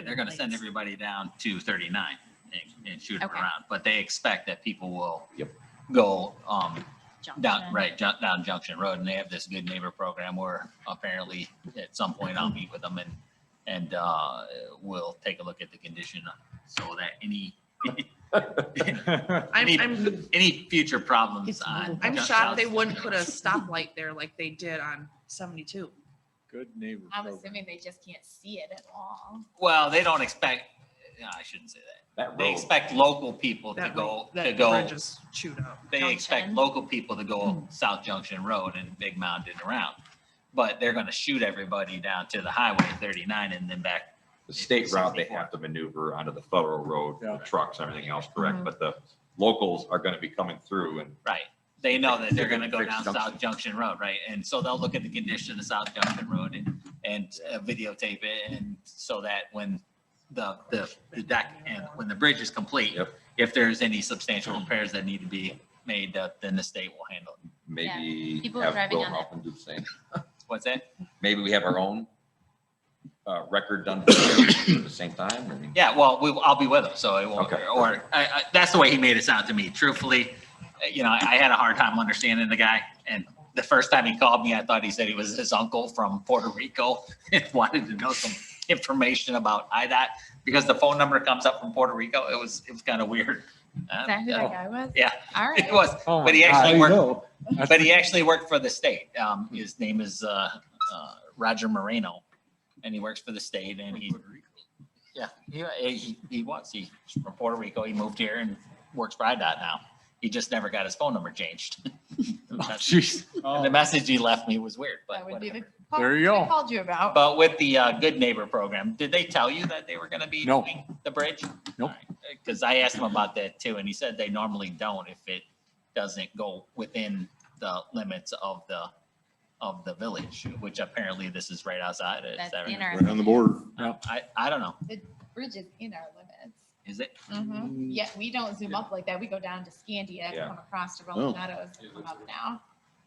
they're gonna send everybody down to 39 and shoot them Okay. around, but they expect that people will go, down Junction Road, and they have this Good Neighbor program where apparently at some point I'll meet with them and we'll take a look at the condition so that any future problems on. I'm shocked they wouldn't put a stoplight there like they did on 72. Good neighbor. I'm program. assuming they just can't see it at all. Well, they don't expect, no, I shouldn't say that. They expect local people to That go, that to go. bridge is chewed up. They expect Junction. local people to go South Junction Road and Big Mountain around. but they're gonna shoot everybody down to the highway 39 and then back. The state route, they have to maneuver onto the federal road, Yeah. with trucks and everything else, correct? Mhm. But the locals are gonna be coming through and Right. They know that they're gonna go Fixed down junction. South Junction Road, right? And so they'll look at the condition of South Junction Road and videotape it. And so that when the deck and when the bridge is complete, Yep. if there's any substantial repairs that need to be made, then the state will handle it. maybe People are have driving Will on it. help and do the same. What's that? Maybe we have our own record done at the same time. I mean, Yeah, well, I'll be with him, so it won't, Okay. or that's the way he made it sound to me. Truthfully, you know, I had a hard time understanding the guy. And the first time he called me, I thought he said he was his uncle from Puerto Rico and wanted to know some information about IDOT because the phone number comes up from Puerto Rico. It was kind of weird. Is that who that guy was? Yeah, All right. it was, Oh but my he God. actually How you worked, know? but he actually worked for the state. His name is Roger Moreno, and he works for the state. And he was. He's from Puerto Rico. He moved here and works for IDOT now. He just never got his phone number changed. Jeez. And the message he left me was weird, but That would be the. There you I go. called you about. But with the Good Neighbor program, did they tell you that they were going to be No. doing the bridge? Nope. Because I asked him about that too, and he said they normally don't if it doesn't go within the limits of the village, which apparently this is right outside. Is That's that right? in our, Right on the border. I don't know. The bridge is in our limits. Is it? Yeah, we don't zoom up like that. We go down to Scandia, Yeah. come across to Oh. Rolling Meadows, and come up now.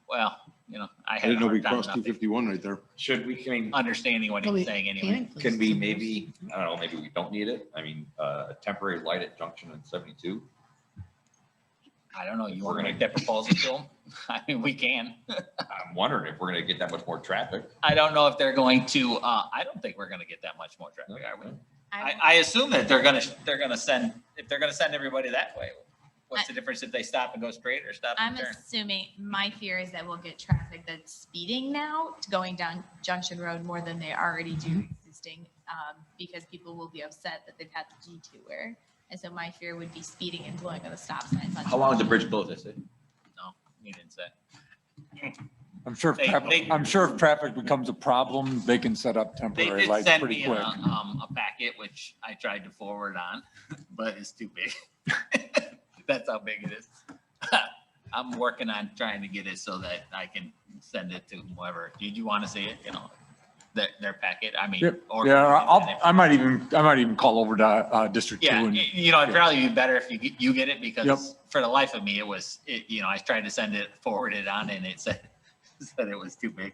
Well, you know, I I had a didn't know we hard time crossed not 251 right there. Should we, can we, understanding what he was saying anyway. can we maybe, I don't know, maybe we don't need it. I mean, a temporary light at junction and 72. I don't know. You We're want to gonna- make that proposal to him? I mean, we can. I'm wondering if we're gonna get that much more traffic. I don't know if they're going to, I don't think we're going to get that much more traffic, are we? I, I assume that they're gonna send, if they're gonna send everybody that way, what's the difference if they stop and go straight or stop I'm and turn? assuming, my fear is that we'll get traffic that's speeding now, going down Junction Road more than they already do existing, because people will be upset that they've had the detour. And so my fear would be speeding and blowing on the stop signs. on How long is the Junction. bridge closed, I say? No, he didn't say. I'm sure, They- I'm sure if traffic becomes a problem, they can set up They temporary did lights send pretty me quick. a packet, which I tried to forward on, but it's too big. That's how big it is. I'm working on trying to get it so that I can send it to whoever. Did you want to see it? You know, their packet? I mean. Yeah, or- yeah, I might even call over to District Two Yeah, and, you know, it'd probably be better if you get it Yep. because for the life of me, you know, I tried to send it, forward it on and it said it was too big.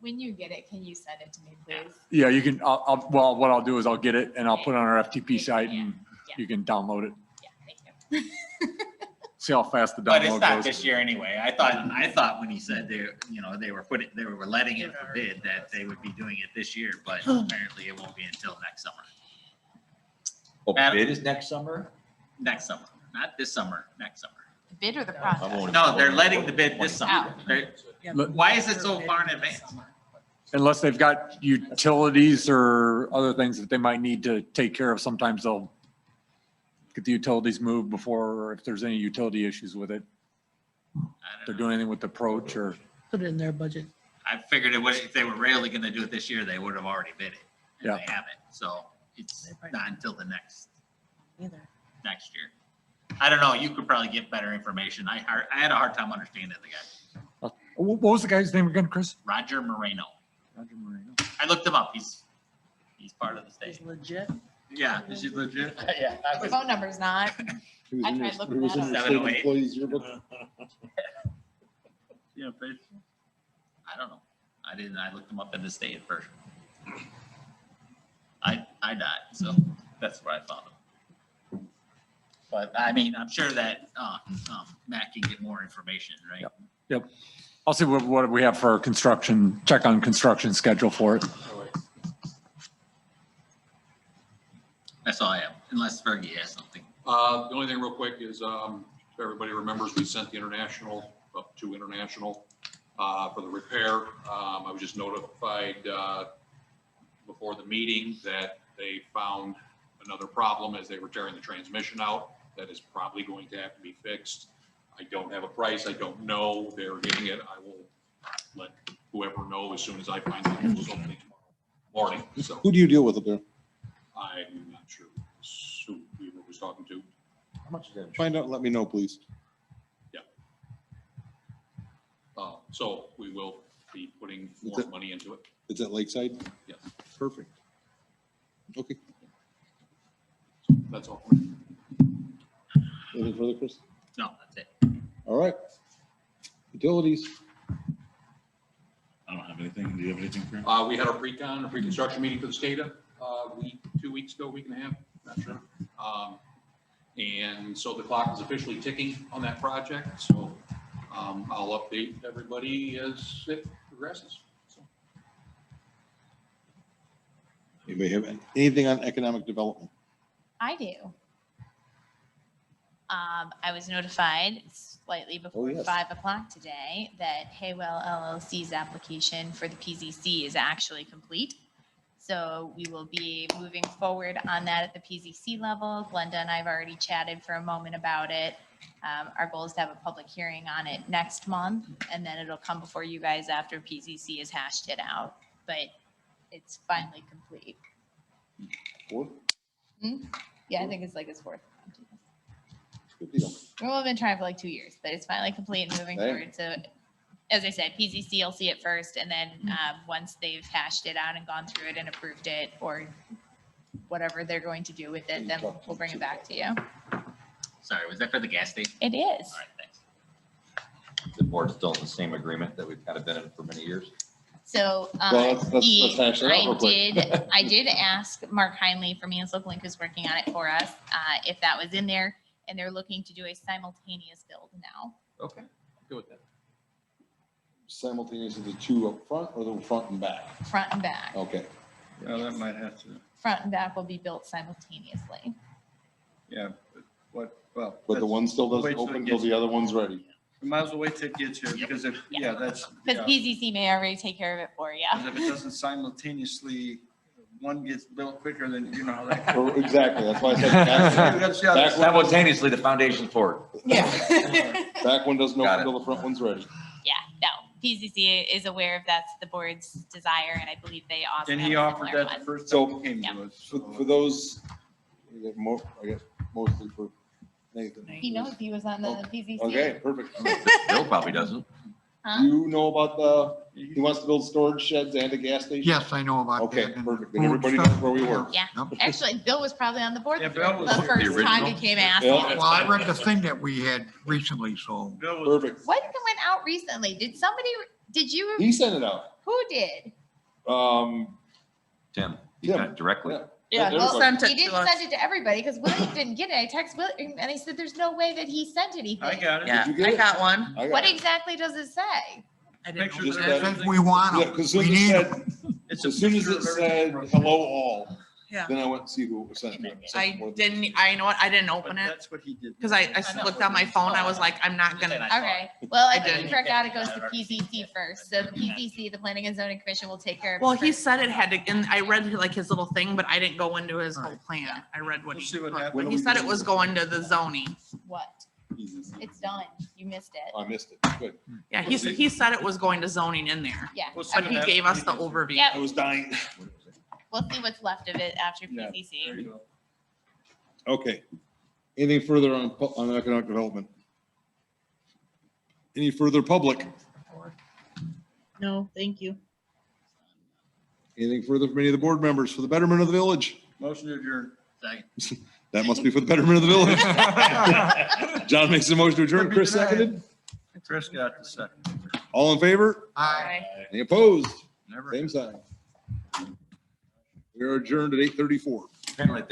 When you get it, can you send it to me, please? yeah, you can, well, what I'll do is I'll get it and I'll put it on our FTP Yeah, site yeah, and yeah. you can download it. Yeah, thank you. See how fast the But it's download not goes. this year anyway. I thought when he said they were letting it for bid, that they would be doing it this year, but apparently it won't be until next summer. Oh, Madam- bid is next summer? Next summer, not this summer, next summer. The bid or the I'm project? only- No, they're letting the bid this summer. Look- Why is it so far in advance? Unless they've got utilities or other things that they might need to take care of, sometimes they'll get the utilities moved before, or if there's any utility issues with it. I They're don't know. doing anything with the approach or, Put it in their budget. I figured if they were really gonna do it this year, they would have already bid it. And Yeah. they haven't, so it's not until the next year. I don't know, you could probably get better information. I had a hard time understanding the guy. what was the guy's name again, Chris? Roger Moreno. Roger Moreno. I looked him up. He's part of the It's state. legit. Yeah, is he legit? Yeah. The phone number's not. He was I in tried your- looking he was that in your up. state 708. employees yearbook. Yeah, but I don't know. I looked him up in the state version. I died, so that's where I found him. But I mean, I'm sure that Matt can get more information, right? Yep. I'll see what we have for our construction, check on construction schedule for it. That's all I have, unless Fergie has something. The only thing real quick is, if everybody remembers, we sent the international, up to international, for the repair. I was just notified, before the meeting that they found another problem as they were tearing the transmission out. That is probably going to have to be fixed. I don't have a price. I don't know. They're getting it. I will let whoever know as soon as I find out who's opening tomorrow morning. So Who do you deal with up there? I'm not sure who we was talking to. How much is that? Find out, and let me know, please. So we will be putting Is more it- money into it. It's at Lakeside? Yeah. Perfect. Okay. That's all. Anything further, Chris? No, that's it. All right. Utilities. I don't have anything. Do you have anything, Fran? We had our pre-con, a pre-construction meeting for the SCADA, week, 2 weeks ago, week and a half, not sure. And so the clock is officially ticking on that project, so, I'll update everybody as it progresses. So, Anybody have anything on economic development? I do. I was notified slightly before yes. 5 o'clock today that Haywell LLC's application for the PZC is actually complete. So we will be moving forward on that at the PZC level. Glenda and I have already chatted for a moment about it. Our goal is to have a public hearing on it next month, and then it'll come before you guys after PZC has hashed it out. But it's finally complete. Fourth? Yeah, I think it's like his 4th. Good deal. We've been trying for like 2 years, but it's finally complete and moving Hey. forward. So as I said, PZC will see it first, and then once they've hashed it out and gone through it and approved it, or whatever they're going to do with it, then we'll bring it back to you. Sorry, was that for the gas station? It is. All right, thanks. The board's still in the same agreement that we've kind of been in for many years. So Well, let's hash it out real quick. I did ask Mark Heinley from Mansfield Link, who's working on it for us, if that was in there, and they're looking to do a simultaneous build now. Okay, good with that. Simultaneously, the two up front or the front and back? Front and back. Okay. Yeah, that might have to, Front and back will be built simultaneously. yeah, but what, well. But the one still Wait doesn't till it open until gets the here. other one's ready. We might as well wait till it gets here, because if, yeah, that's, Because yeah. PZC may already take care of it for you. 'Cause if it doesn't simultaneously, one gets built quicker than, you know how that. Or- Exactly, that's why I said We back- gotta see how this- Simultaneously, the foundation's poured. Yeah. back one doesn't Got open it. until the front one's ready. Yeah, no, PZC is aware of that's the board's desire, and I believe they also. And have he a offered similar that one. the first So, time he came to us. For those, I guess mostly for Nathan. He knows he was on the PZC. Okay, perfect. Bill probably doesn't. Huh? Do you know about he wants to build storage sheds and a gas station? Yes, I know about that. Okay, and perfect. Then food everybody stuff. knows where we were. Yeah, Yep. actually, Bill was probably on the board Yeah, the Bill was first the time original. he came Yeah. asking. Well, I read the thing that we had recently, so. Bill was- Perfect. What went out recently? Did you, He sent it out. who did? Tim, he Tim, got it directly. yeah. Yeah, Everybody. he sent He it didn't to us. send it to everybody, because William didn't get it. I texted William, and he said, there's no way that he sent anything. I got it. Yeah, Did you get I it? got one. I got What it. exactly does it say? I didn't Pictures open of it. It says everything. we want Yeah, them. because as We soon need as it them. said, It's a as soon as picture it of said, everything. hello all, Yeah. then I went and see who it was sent to. I didn't, I know what, I didn't But open it that's what he did. because I looked on my phone. I was like, I'm not gonna. Okay, well, I I think didn't. for God, it goes to PZC first. So the PZC, the Planning and Zoning Commission, will take care of it. Well, he first. said it had to, and I read like his little thing, but I didn't go into his whole plan. I read what We'll he, see what put, happens. but he said it was going to the zoning. What? It's done. You missed it. I missed it. Good. Yeah, he said it was going to zoning in there, Yeah. We'll see but what he happens. gave us the overview. Yep. I was dying. We'll see what's left of it after Yeah, there PZC. you go. Okay. Anything further on economic development? Any further public? No, thank you. Anything further from any of the board members for the betterment of the village? Motion to adjourn. Second. That must be for the betterment of the village. John makes a motion to adjourn. Chris seconded. Chris got the second. All in favor? Aye. Any opposed? Never. Same sign. We are adjourned at 8:34. Apparently that's